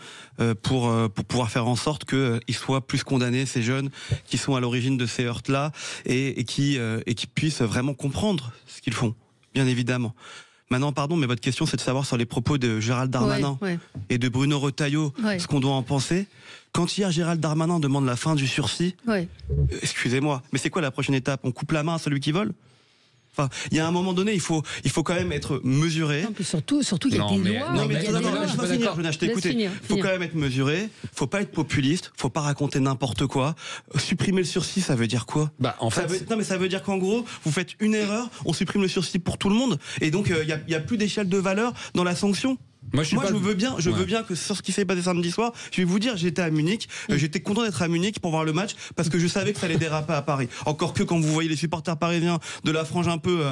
pour pouvoir faire en sorte qu'ils soient plus condamnés, ces jeunes qui sont à l'origine de ces heurts-là, et qui puissent vraiment comprendre ce qu'ils font, bien évidemment. Maintenant, pardon, mais votre question, c'est de savoir sur les propos de Gérald Darmanin et de Bruno Retailleau, ce qu'on doit en penser. Quand hier, Gérald Darmanin demande la fin du sursis, excusez-moi, mais c'est quoi la prochaine étape ? On coupe la main à celui qui vole ? Enfin, il y a un moment donné, il faut quand même être mesuré. Non, surtout, il y a des lois. Non, mais il faut quand même être mesuré. Faut pas être populiste. Faut pas raconter n'importe quoi. Supprimer le sursis, ça veut dire quoi ? Ça veut dire qu'en gros, vous faites une erreur, on supprime le sursis pour tout le monde, et donc il y a plus d'échelle de valeur dans la sanction. Je veux bien que sur ce qui s'est passé samedi soir, je vais vous dire, j'étais à Munich, j'étais content d'être à Munich pour voir le match parce que je savais que ça allait déraper à Paris. Encore que quand vous voyez les supporters parisiens de la frange un peu,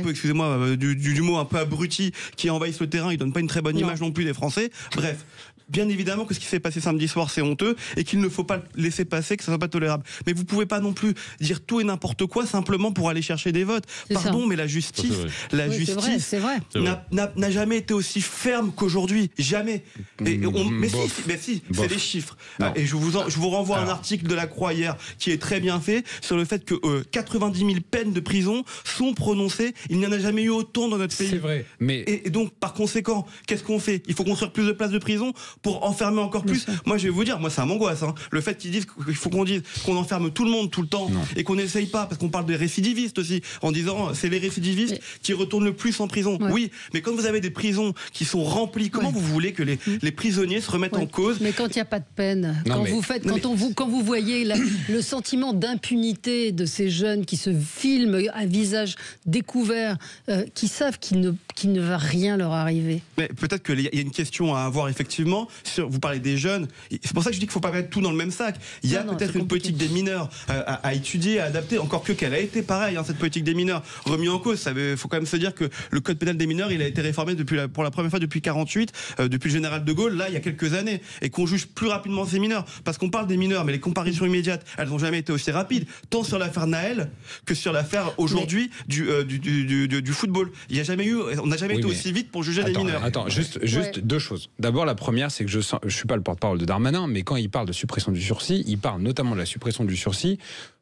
excusez-moi, du mot un peu abruti qui envahissent le terrain, ils donnent pas une très bonne image non plus des Français. Bref. Bien évidemment que ce qui s'est passé samedi soir, c'est honteux et qu'il ne faut pas laisser passer, que ça soit pas tolérable. Mais vous pouvez pas non plus dire tout et n'importe quoi simplement pour aller chercher des votes. Pardon, mais la justice n'a jamais été aussi ferme qu'aujourd'hui. Jamais. Mais si, c'est des chiffres. Et je vous renvoie à un article de La Croix hier qui est très bien fait sur le fait que 90 000 peines de prison sont prononcées. Il n'y en a jamais eu autant dans notre pays. C'est vrai. Mais... Et donc, par conséquent, qu'est-ce qu'on fait ? Il faut construire plus de places de prison pour enfermer encore plus. Moi, je vais vous dire, ça m'angoisse. Le fait qu'ils disent qu'il faut qu'on enferme tout le monde tout le temps et qu'on n'essaye pas, parce qu'on parle des récidivistes aussi, en disant c'est les récidivistes qui retournent le plus en prison. Oui, mais quand vous avez des prisons qui sont remplies, comment vous voulez que les prisonniers se remettent en cause ? Mais quand il n'y a pas de peine, quand vous voyez le sentiment d'impunité de ces jeunes qui se filment à visage découvert, qui savent qu'il ne va rien leur arriver. Mais peut-être qu'il y a une question à avoir effectivement. maintenant, vous parlez des jeunes, c'est pour ça que je dis qu'il ne faut pas mettre tout dans le même sac. Il y a peut-être une politique des mineurs à étudier, à adapter, encore qu'elle a été pareille, cette politique des mineurs remis en cause. Il faut quand même se dire que le code pénal des mineurs, il a été réformé pour la première fois depuis 48, depuis le général de Gaulle, là, il y a quelques années, et qu'on juge plus rapidement ces mineurs. Parce qu'on parle des mineurs, mais les comparaisons immédiates, elles n'ont jamais été aussi rapides, tant sur l'affaire Naël que sur l'affaire aujourd'hui du football. On n'a jamais été aussi vite pour juger des mineurs. Attends, juste deux choses. D'abord, la première, c'est que je suis pas le porte-parole de Darmanin, mais quand il parle de suppression du sursis, il parle notamment de la suppression du sursis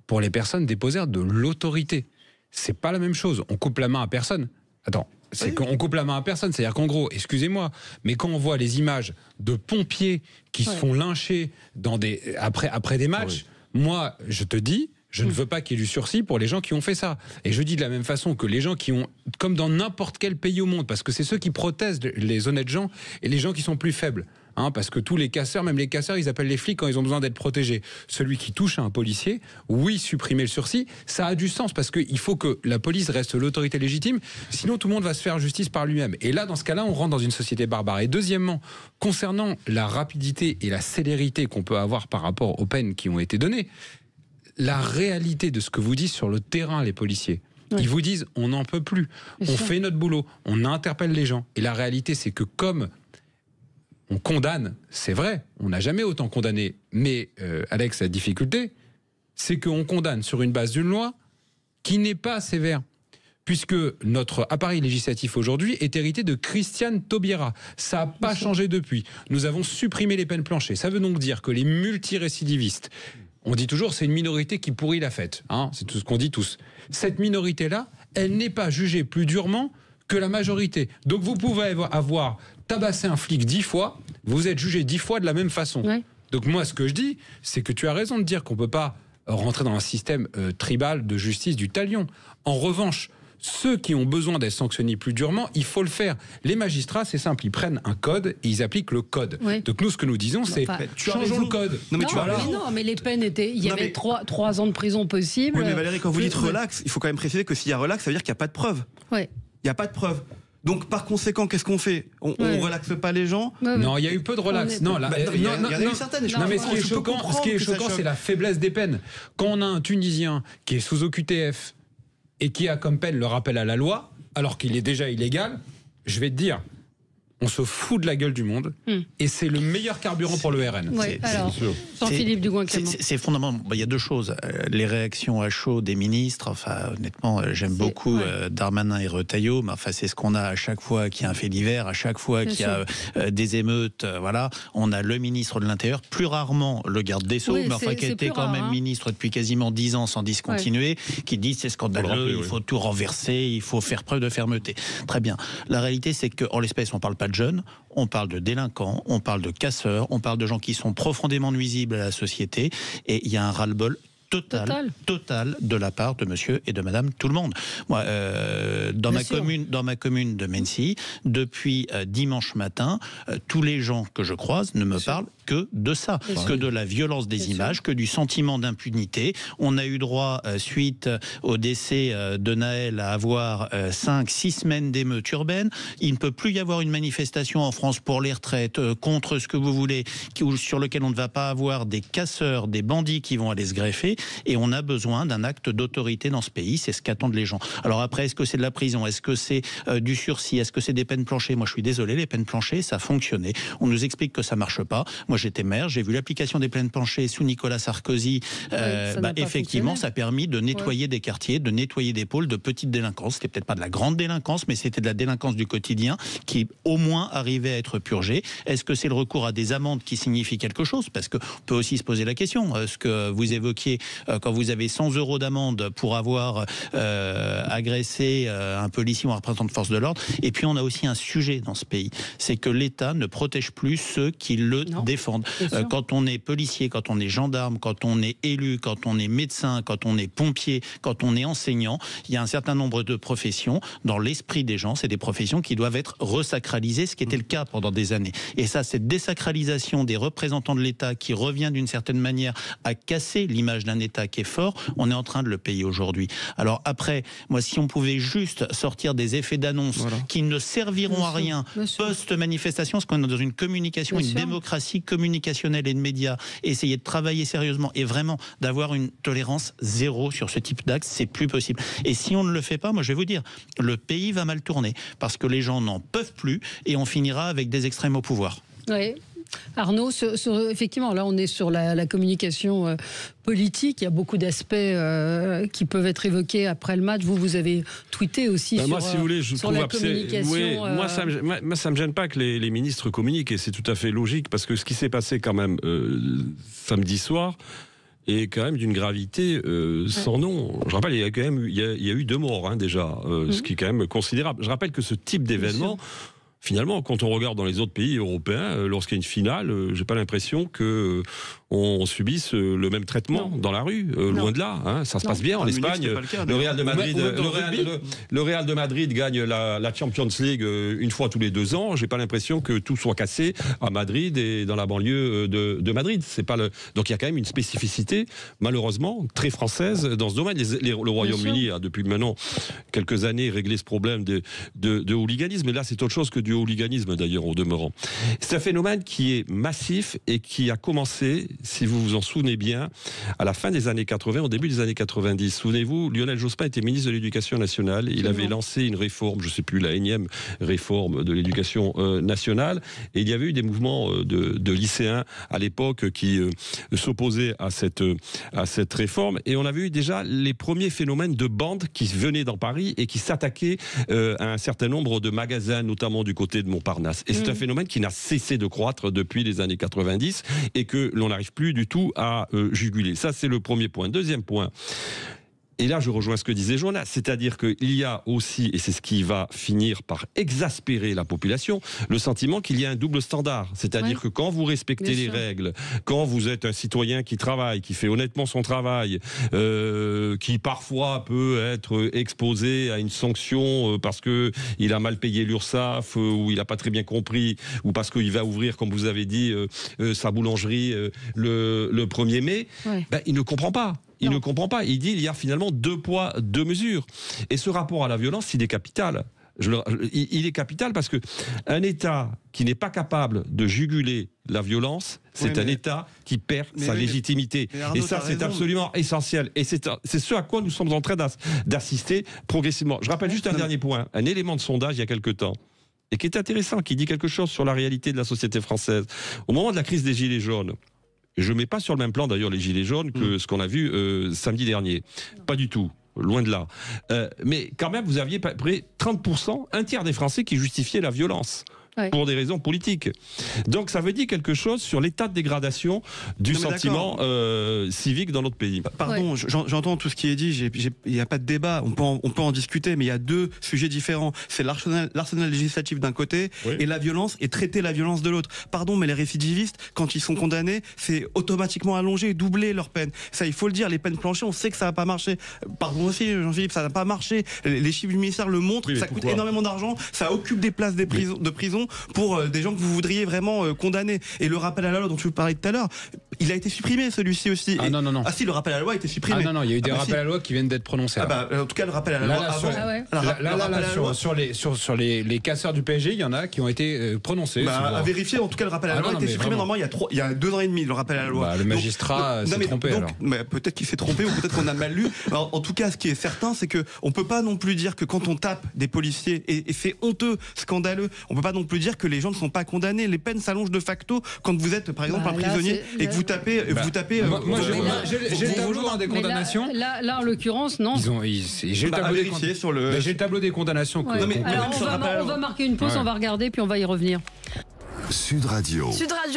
pour les personnes dépositaires de l'autorité. C'est pas la même chose. On coupe la main à personne. Attends. C'est qu'on coupe la main à personne. C'est-à-dire qu'en gros, excusez-moi, mais quand on voit les images de pompiers qui se font lyncher après des matchs, moi, je te dis, je ne veux pas qu'il y ait du sursis pour les gens qui ont fait ça. Et je dis de la même façon que les gens qui ont, comme dans n'importe quel pays au monde, parce que c'est ceux qui protègent les honnêtes gens et les gens qui sont plus faibles. Parce que tous les casseurs, même les casseurs, ils appellent les flics quand ils ont besoin d'être protégés. Celui qui touche à un policier, oui, supprimer le sursis, ça a du sens parce qu'il faut que la police reste l'autorité légitime, sinon tout le monde va se faire justice par lui-même. Et là, dans ce cas-là, on rentre dans une société barbare. Et deuxièmement, concernant la rapidité et la célérité qu'on peut avoir par rapport aux peines qui ont été données, la réalité de ce que vous dites sur le terrain, les policiers, ils vous disent on n'en peut plus, on fait notre boulot, on interpelle les gens. Et la réalité, c'est que comme on condamne, c'est vrai, on n'a jamais autant condamné, mais Alex, la difficulté, c'est qu'on condamne sur une base d'une loi qui n'est pas sévère. Puisque notre appareil législatif aujourd'hui est hérité de Christiane Taubira. Ça n'a pas changé depuis. Nous avons supprimé les peines planchées. Ça veut donc dire que les multirécidivistes, on dit toujours c'est une minorité qui pourrit la fête. C'est tout ce qu'on dit tous. Cette minorité-là, elle n'est pas jugée plus durement que la majorité. Donc vous pouvez avoir tabassé un flic 10 fois, vous êtes jugé 10 fois de la même façon. Ouais. Donc moi, ce que je dis, c'est que tu as raison de dire qu'on ne peut pas rentrer dans un système tribal de justice du talion. En revanche, ceux qui ont besoin d'être sanctionnés plus durement, il faut le faire. Les magistrats, c'est simple, ils prennent un code et ils appliquent le code. Oui. Donc nous, ce que nous disons, c'est changeons le code. Mais les peines étaient... Il y avait 3 ans de prison possible. Oui, mais Valérie, quand vous dites relax, il faut quand même préciser que s'il y a relax, ça veut dire qu'il n'y a pas de preuve. Oui. Il n'y a pas de preuve. Donc, par conséquent, qu'est-ce qu'on fait ? On relaxe pas les gens ? Non, il y a eu peu de relax. Il y en a eu certaines. Non, mais ce qui est choquant, c'est la faiblesse des peines. Quand on a un Tunisien qui est sous OQTF et qui a comme peine le rappel à la loi, alors qu'il est déjà illégal, je vais te dire, on se fout de la gueule du monde et c'est le meilleur carburant pour le RN. Oui, alors, Jean-Philippe Dugoin-Clément. C'est fondamental. Il y a deux choses. Les réactions à chaud des ministres, honnêtement, j'aime beaucoup Darmanin et Retailleau, mais c'est ce qu'on a à chaque fois qu'il y a un fait divers, à chaque fois qu'il y a des émeutes, on a le ministre de l'Intérieur, plus rarement le garde des Sceaux, mais qui était quand même ministre depuis quasiment 10 ans sans discontinuer, qui dit c'est scandaleux, il faut tout renverser, il faut faire preuve de fermeté. Très bien. La réalité, c'est qu'en l'espèce, on ne parle pas de jeunes, on parle de délinquants, on parle de casseurs, on parle de gens qui sont profondément nuisibles à la société, et il y a un ras-le-bol total de la part de monsieur et de madame tout le monde. Moi, dans ma commune de Mency, depuis dimanche matin, tous les gens que je croise ne me parlent que de ça, que de la violence des images, que du sentiment d'impunité. On a eu droit, suite au décès de Naël, à avoir 5-6 semaines d'émeutes urbaines. Il ne peut plus y avoir une manifestation en France pour les retraites, contre ce que vous voulez, sur lequel on ne va pas avoir des casseurs, des bandits qui vont aller se greffer. Et on a besoin d'un acte d'autorité dans ce pays, c'est ce qu'attendent les gens. Alors après, est-ce que c'est de la prison ? Est-ce que c'est du sursis ? Est-ce que c'est des peines planchées ? Moi, je suis désolé, les peines planchées, ça fonctionnait. On nous explique que ça marche pas. Moi, j'étais maire, j'ai vu l'application des peines planchées sous Nicolas Sarkozy. Effectivement, ça a permis de nettoyer des quartiers, de nettoyer des pôles de petite délinquance. C'était peut-être pas de la grande délinquance, mais c'était de la délinquance du quotidien qui, au moins, arrivait à être purgée. Est-ce que c'est le recours à des amendes qui signifie quelque chose ? Parce qu'on peut aussi se poser la question. Ce que vous évoquiez, quand vous avez 100 € d'amende pour avoir agressé un policier ou un représentant de force de l'ordre. Et puis on a aussi un sujet dans ce pays, c'est que l'État ne protège plus ceux qui le défendent. Quand on est policier, quand on est gendarme, quand on est élu, quand on est médecin, quand on est pompier, quand on est enseignant, il y a un certain nombre de professions, dans l'esprit des gens, c'est des professions qui doivent être resacralisées, ce qui était le cas pendant des années. Et ça, cette désacralisation des représentants de l'État qui revient d'une certaine manière à casser l'image d'un d'un État qui est fort, on est en train de le payer aujourd'hui. Alors après, moi, si on pouvait juste sortir des effets d'annonce qui ne serviront à rien post-manifestation, parce qu'on est dans une communication, une démocratie communicationnelle et de médias, et essayer de travailler sérieusement et vraiment d'avoir une tolérance zéro sur ce type d'acte, c'est plus possible. Et si on ne le fait pas, moi je vais vous dire, le pays va mal tourner, parce que les gens n'en peuvent plus et on finira avec des extrêmes au pouvoir. Oui. Arnaud, effectivement, là on est sur la communication politique. Il y a beaucoup d'aspects qui peuvent être évoqués après le match. Vous avez tweeté aussi sur, moi, si vous voulez, je sur trouve la communication. Oui, moi, ça me gêne pas que les ministres communiquent, et c'est tout à fait logique, parce que ce qui s'est passé quand même samedi soir est quand même d'une gravité sans nom. Je rappelle, il y a eu 2 morts déjà, ce qui est quand même considérable. Je rappelle que ce type d'événement, finalement, quand on regarde dans les autres pays européens, lorsqu'il y a une finale, j'ai pas l'impression que on subisse le même traitement dans la rue. Loin de là, ça se passe bien en Espagne. Le Real de Madrid gagne la Champions League une fois tous les 2 ans. J'ai pas l'impression que tout soit cassé à Madrid et dans la banlieue de Madrid. C'est pas donc il y a quand même une spécificité, malheureusement, très française dans ce domaine. Le Royaume-Uni a depuis maintenant quelques années réglé ce problème de hooliganisme. Et là, c'est autre chose que du hooliganisme, d'ailleurs, au demeurant. C'est un phénomène qui est massif et qui a commencé, si vous vous en souvenez bien, à la fin des années 80, au début des années 90. Souvenez-vous, Lionel Jospin était ministre de l'Éducation nationale. Il avait lancé une réforme, je ne sais plus, la énième réforme de l'Éducation nationale. Et il y avait eu des mouvements de lycéens à l'époque qui s'opposaient à cette réforme. Et on avait eu déjà les premiers phénomènes de bandes qui venaient dans Paris et qui s'attaquaient à un certain nombre de magasins, notamment du côté de Montparnasse. Et c'est un phénomène qui n'a cessé de croître depuis les années 90 et que l'on n'arrive plus du tout à juguler. Ça, c'est le premier point. Deuxième point. Et là, je rejoins ce que disait Jonas, c'est-à-dire qu'il y a aussi, et c'est ce qui va finir par exaspérer la population, le sentiment qu'il y a un double standard. C'est-à-dire que quand vous respectez les règles, quand vous êtes un citoyen qui travaille, qui fait honnêtement son travail, qui parfois peut être exposé à une sanction parce qu'il a mal payé l'URSSAF, ou il n'a pas très bien compris, ou parce qu'il va ouvrir, comme vous avez dit, sa boulangerie le 1er mai, il ne comprend pas. Il ne comprend pas. Il dit qu'il y a finalement 2 poids, 2 mesures. Et ce rapport à la violence, il est capital. Il est capital parce qu'un État qui n'est pas capable de juguler la violence, c'est un État qui perd sa légitimité. Arnaud, et ça, c'est absolument essentiel. Et c'est ce à quoi nous sommes en train d'assister progressivement. Je rappelle juste un dernier point. Un élément de sondage il y a quelque temps, et qui est intéressant, qui dit quelque chose sur la réalité de la société française. Au moment de la crise des Gilets jaunes, je ne mets pas sur le même plan d'ailleurs les Gilets jaunes que ce qu'on a vu samedi dernier. Pas du tout. Loin de là. Mais quand même, vous aviez près 30%, un tiers des Français qui justifiaient la violence. Pour des raisons politiques. Donc ça veut dire quelque chose sur l'état de dégradation du sentiment civique dans notre pays. Pardon, j'entends tout ce qui est dit, il n'y a pas de débat, on peut en discuter, mais il y a 2 sujets différents. C'est l'arsenal législatif d'un côté et la violence, et traiter la violence de l'autre. Pardon, mais les récidivistes, quand ils sont condamnés, c'est automatiquement allongé, doubler leur peine. Ça, il faut le dire, les peines planchées, on sait que ça n'a pas marché. Pardon aussi, Jean-Philippe, ça n'a pas marché. Les chiffres du ministère le montrent, ça coûte énormément d'argent, ça occupe des places de prison pour des gens que vous voudriez vraiment condamner. Et le rappel à la loi dont je vous parlais tout à l'heure, il a été supprimé celui-ci aussi. Ah non. Ah si, le rappel à la loi a été supprimé. Ah non, il y a eu des rappels à la loi qui viennent d'être prononcés. En tout cas, le rappel à la loi sur les casseurs du PSG, il y en a qui ont été prononcés. À vérifier, en tout cas, le rappel à la loi a été supprimé normalement il y a 2 ans et demi, le rappel à la loi. Le magistrat s'est trompé alors. Peut-être qu'il s'est trompé ou peut-être qu'on a mal lu. Alors, en tout cas, ce qui est certain, c'est qu'on ne peut pas non plus dire que quand on tape des policiers, et c'est honteux, scandaleux, on ne peut pas non plus dire que les gens ne sont pas condamnés. Les peines s'allongent de facto quand vous êtes, par exemple, un prisonnier et que vous tapez. Moi, j'ai le tableau des condamnations. Là, en l'occurrence, non. J'ai le tableau des condamnations. Alors, on va marquer une pause, on va regarder, puis on va y revenir. Sud Radio.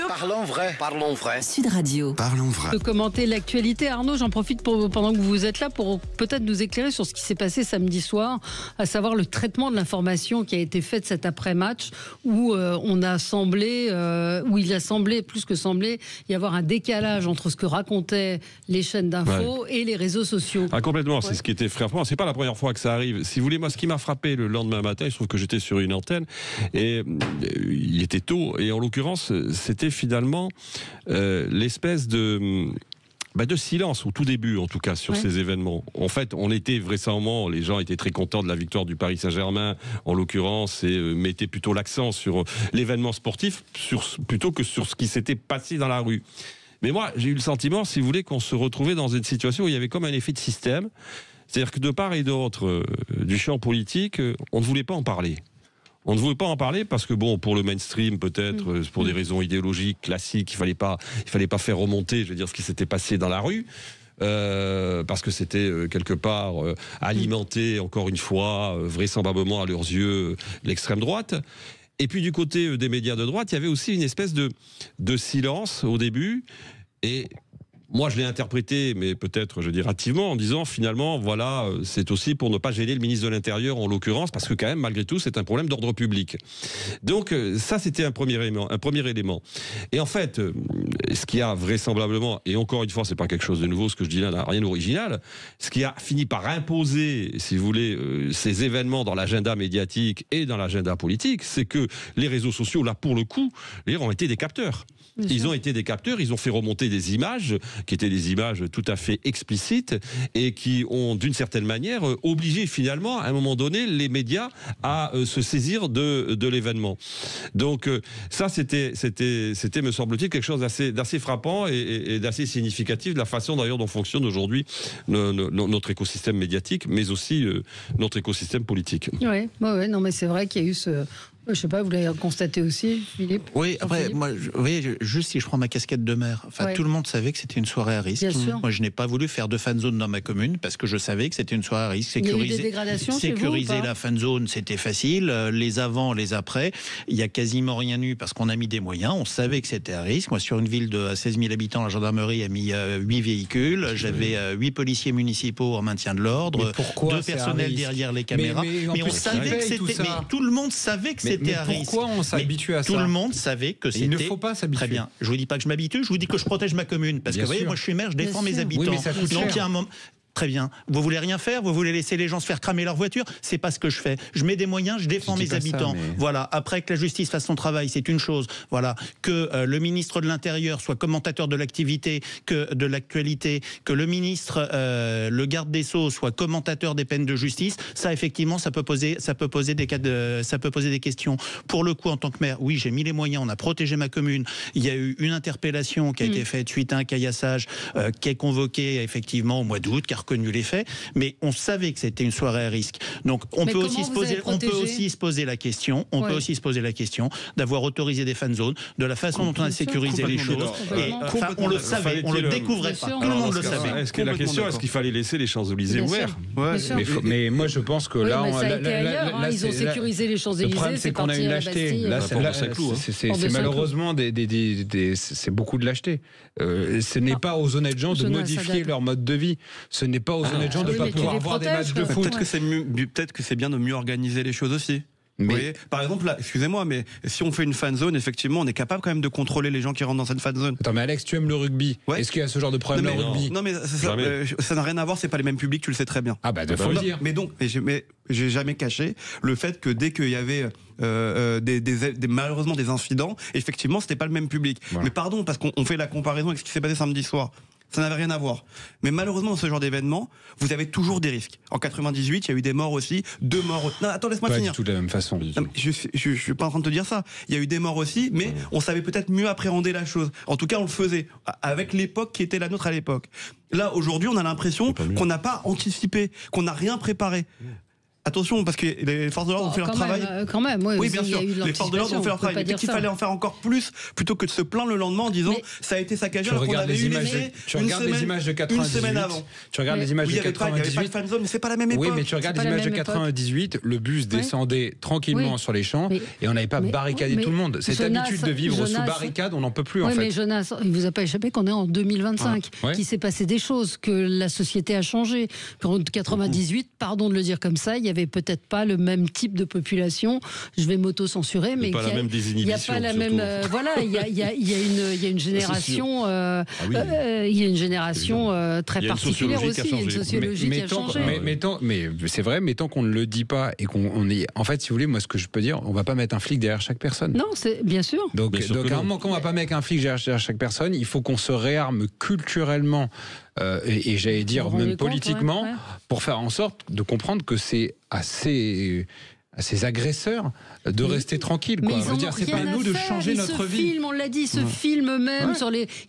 Parlons vrai. Sud Radio. Parlons vrai. De commenter l'actualité. Arnaud, j'en profite pendant que vous êtes là pour peut-être nous éclairer sur ce qui s'est passé samedi soir, à savoir le traitement de l'information qui a été faite cet après-match où il a semblé, plus que semblé, y avoir un décalage entre ce que racontaient les chaînes d'infos et les réseaux sociaux. Complètement, c'est ce qui était frappant. C'est pas la première fois que ça arrive. Si vous voulez, moi, ce qui m'a frappé le lendemain matin, je trouve que j'étais sur une antenne et il était tôt. Et en l'occurrence, c'était finalement l'espèce de de silence au tout début, en tout cas, sur ces événements. En fait, on était vraisemblablement, les gens étaient très contents de la victoire du Paris Saint-Germain, en l'occurrence, et mettaient plutôt l'accent sur l'événement sportif plutôt que sur ce qui s'était passé dans la rue. Mais moi, j'ai eu le sentiment, si vous voulez, qu'on se retrouvait dans une situation où il y avait comme un effet de système. C'est-à-dire que de part et d'autre du champ politique, on ne voulait pas en parler. On ne voulait pas en parler parce que, bon, pour le mainstream, peut-être, pour des raisons idéologiques, classiques, il fallait pas faire remonter, je veux dire, ce qui s'était passé dans la rue. Parce que c'était quelque part alimenté, encore une fois, vraisemblablement à leurs yeux, l'extrême droite. Et puis du côté des médias de droite, il y avait aussi une espèce de silence au début. Et moi, je l'ai interprété, mais peut-être, je veux dire, hâtivement, en disant, finalement, voilà, c'est aussi pour ne pas gêner le ministre de l'Intérieur, en l'occurrence, parce que quand même, malgré tout, c'est un problème d'ordre public. Donc, ça, c'était un premier élément. Et en fait, ce qui a vraisemblablement, et encore une fois, c'est pas quelque chose de nouveau, ce que je dis là n'a rien d'original, ce qui a fini par imposer, si vous voulez, ces événements dans l'agenda médiatique et dans l'agenda politique, c'est que les réseaux sociaux, là, pour le coup, ont été des capteurs. Ils ont été des capteurs, ils ont fait remonter des images qui étaient des images tout à fait explicites et qui ont d'une certaine manière obligé finalement à un moment donné les médias à se saisir de l'événement. Donc ça c'était me semble-t-il quelque chose d'assez frappant et d'assez significatif de la façon d'ailleurs dont fonctionne aujourd'hui notre écosystème médiatique mais aussi notre écosystème politique. Ouais, non mais c'est vrai qu'il y a eu ce... Je ne sais pas, vous l'avez constaté aussi, Philippe? Oui, après, moi, vous voyez, juste si je prends ma casquette de maire, tout le monde savait que c'était une soirée à risque. Bien sûr. Moi, je n'ai pas voulu faire de fan zone dans ma commune parce que je savais que c'était une soirée à risque. Il y a eu des dégradations chez vous, sécuriser ou pas? la fan zone, c'était facile. Les avant, les après, il y a quasiment rien eu parce qu'on a mis des moyens. On savait que c'était à risque. Moi, sur une ville de 16 000 habitants, la gendarmerie a mis 8 véhicules. J'avais 8 policiers municipaux en maintien de l'ordre, 2 personnels derrière les caméras. Mais on savait que c'était. Mais tout le monde savait que c'était à risque. Pourquoi on s'habitue à ça? Tout le monde savait que c'était... Il ne faut pas s'habituer. Très bien. Je vous dis pas que je m'habitue, je vous dis que je protège ma commune. Parce que vous voyez, moi je suis maire, je défends mes habitants. Oui, mais ça coûte cher. Donc il y a un moment... Très bien. Vous voulez rien faire? Vous voulez laisser les gens se faire cramer leur voiture? C'est pas ce que je fais. Je mets des moyens, je défends mes habitants. Ça, mais... Voilà. Après que la justice fasse son travail, c'est une chose. Voilà. Que le ministre de l'Intérieur soit commentateur de l'activité, de l'actualité, que le ministre, le garde des Sceaux soit commentateur des peines de justice. Ça, effectivement, ça peut poser des questions. Pour le coup, en tant que maire, oui, j'ai mis les moyens. On a protégé ma commune. Il y a eu une interpellation qui a été faite suite à un caillassage qui est convoqué effectivement au mois d'août, qui a reconnu les faits, mais on savait que c'était une soirée à risque. Donc on peut aussi se poser la question, d'avoir autorisé des fan zones, de la façon dont on a sécurisé les choses. Et on le savait, on le découvrait pas. Tout le monde le savait. La question, est-ce qu'il fallait laisser les Champs-Élysées ouverts? Mais moi je pense que là, ils ont sécurisé les Champs-Élysées. Le problème c'est qu'on a une lâcheté. C'est malheureusement c'est beaucoup de lâcheté. Ce n'est pas aux honnêtes gens de modifier leur mode de vie. Ce n'est pas aux honnêtes gens de ne pas pouvoir voir des matchs de foot. Peut-être que c'est bien de mieux organiser les choses aussi. Vous voyez, par exemple, là, excusez-moi, mais si on fait une fan zone, effectivement, on est capable quand même de contrôler les gens qui rentrent dans cette fan zone. Attends, mais Alex, tu aimes le rugby? Est-ce qu'il y a ce genre de problème au rugby? Non, mais ça n'a rien à voir, c'est pas les mêmes publics, tu le sais très bien. Ah bah, faut le dire. Mais donc, j'ai jamais caché le fait que dès qu'il y avait malheureusement des incidents, effectivement, c'était pas le même public. Voilà. Mais pardon, parce qu'on fait la comparaison avec ce qui s'est passé samedi soir. Ça n'avait rien à voir. Mais malheureusement, dans ce genre d'événement, vous avez toujours des risques. En 98, il y a eu des morts aussi, 2 morts. Non, attends, laisse-moi finir. Pas du tout de la même façon. Non, je suis pas en train de te dire ça. Il y a eu des morts aussi, mais on savait peut-être mieux appréhender la chose. En tout cas, on le faisait avec l'époque qui était la nôtre à l'époque. Là, aujourd'hui, on a l'impression qu'on n'a pas anticipé, qu'on n'a rien préparé. Attention, parce que les forces de l'ordre ont fait leur travail. Quand même, oui, bien sûr. Les forces de l'ordre ont fait leur travail. Peut-être qu'il fallait en faire encore plus, plutôt que de se plaindre le lendemain en disant ça a été saccagé alors qu'on avait eu tu regardes les images de 98. Une semaine avant. Tu regardes les images de 98. Il n'y avait pas de fan zone, mais c'est pas la même époque. Oui, mais tu regardes les images de 98, le bus descendait tranquillement sur les champs et on n'avait pas barricadé tout le monde. Cette habitude de vivre sous barricade, on n'en peut plus en fait. Oui, mais Jonas, il ne vous a pas échappé qu'on est en 2025, qu'il s'est passé des choses, que la société a changé. En 98, pardon de le dire comme ça, il y avait peut-être pas le même type de population. Je vais m'auto-censurer, mais il n'y a pas la même. Voilà, il y a une génération. Il y a une génération très particulière aussi. Il y a une sociologie qui a changé. Mais c'est vrai, mais tant qu'on ne le dit pas et qu'on est. En fait, si vous voulez, moi, ce que je peux dire, on va pas mettre un flic derrière chaque personne. Non, c'est bien sûr. Donc à un moment, quand on va pas mettre un flic derrière chaque personne, il faut qu'on se réarme culturellement et j'allais dire même politiquement pour faire en sorte de comprendre que c'est à ces agresseurs de rester tranquilles. Mais c'est pas à nous de changer notre vie. On l'a dit, ils se filment même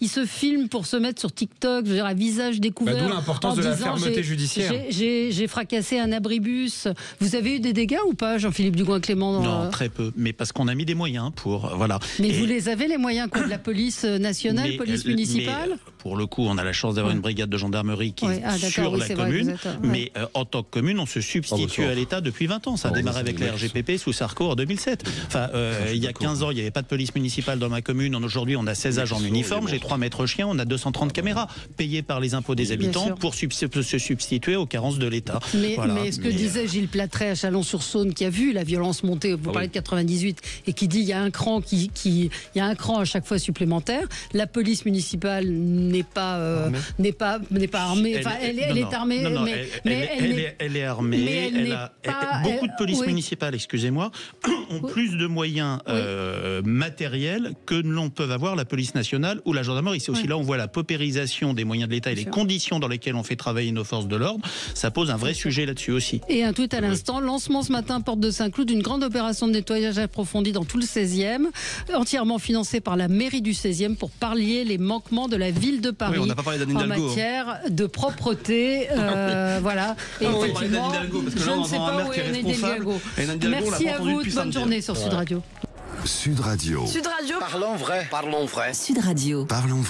ils se filment pour se mettre sur TikTok, je veux dire, à visage découvert. D'où l'importance de la fermeté judiciaire. J'ai fracassé un abribus. Vous avez eu des dégâts ou pas, Jean-Philippe Dugoin-Clément? Non, très peu. Mais parce qu'on a mis des moyens pour voilà. Mais vous les avez les moyens contre la police nationale, police municipale? Mais pour le coup, on a la chance d'avoir une brigade de gendarmerie qui est sur la commune. Mais en tant que commune, on se substitue à l'État depuis 20 ans. Ça a démarré avec la RGPP sous Sarko en 2007. Enfin, il y a 15 ans, il n'y avait pas de police municipale dans ma commune. Aujourd'hui, on a 16 agents en uniforme, j'ai 3 maîtres chiens, on a 230 caméras payées par les impôts des habitants pour se substituer aux carences de l'État. Mais ce que disait Gilles Plattret à Chalon-sur-Saône, qui a vu la violence monter, vous parlez de 98, et qui dit il y a un cran il y a un cran à chaque fois supplémentaire. La police municipale n'est pas armée. Enfin, elle est armée, elle est armée. Beaucoup de polices municipales, excusez-moi, ont plus de moyens matériels que l'on peut avoir la police nationale ou la gendarmerie. C'est aussi là où on voit la paupérisation des moyens de l'État et les conditions dans lesquelles on fait travailler nos forces de l'ordre. Ça pose un vrai sujet là-dessus aussi. Et un tweet à l'instant, lancement ce matin, porte de Saint-Cloud, d'une grande opération de nettoyage approfondi dans tout le 16e, entièrement financée par la mairie du 16e pour pallier les manquements de la ville de Paris en matière de propreté. Voilà. Et effectivement, je ne sais pas où est Anne Hidalgo. Merci à vous, bonne journée sur Sud Radio. Sud Radio. Parlons vrai. Sud Radio. Parlons vrai.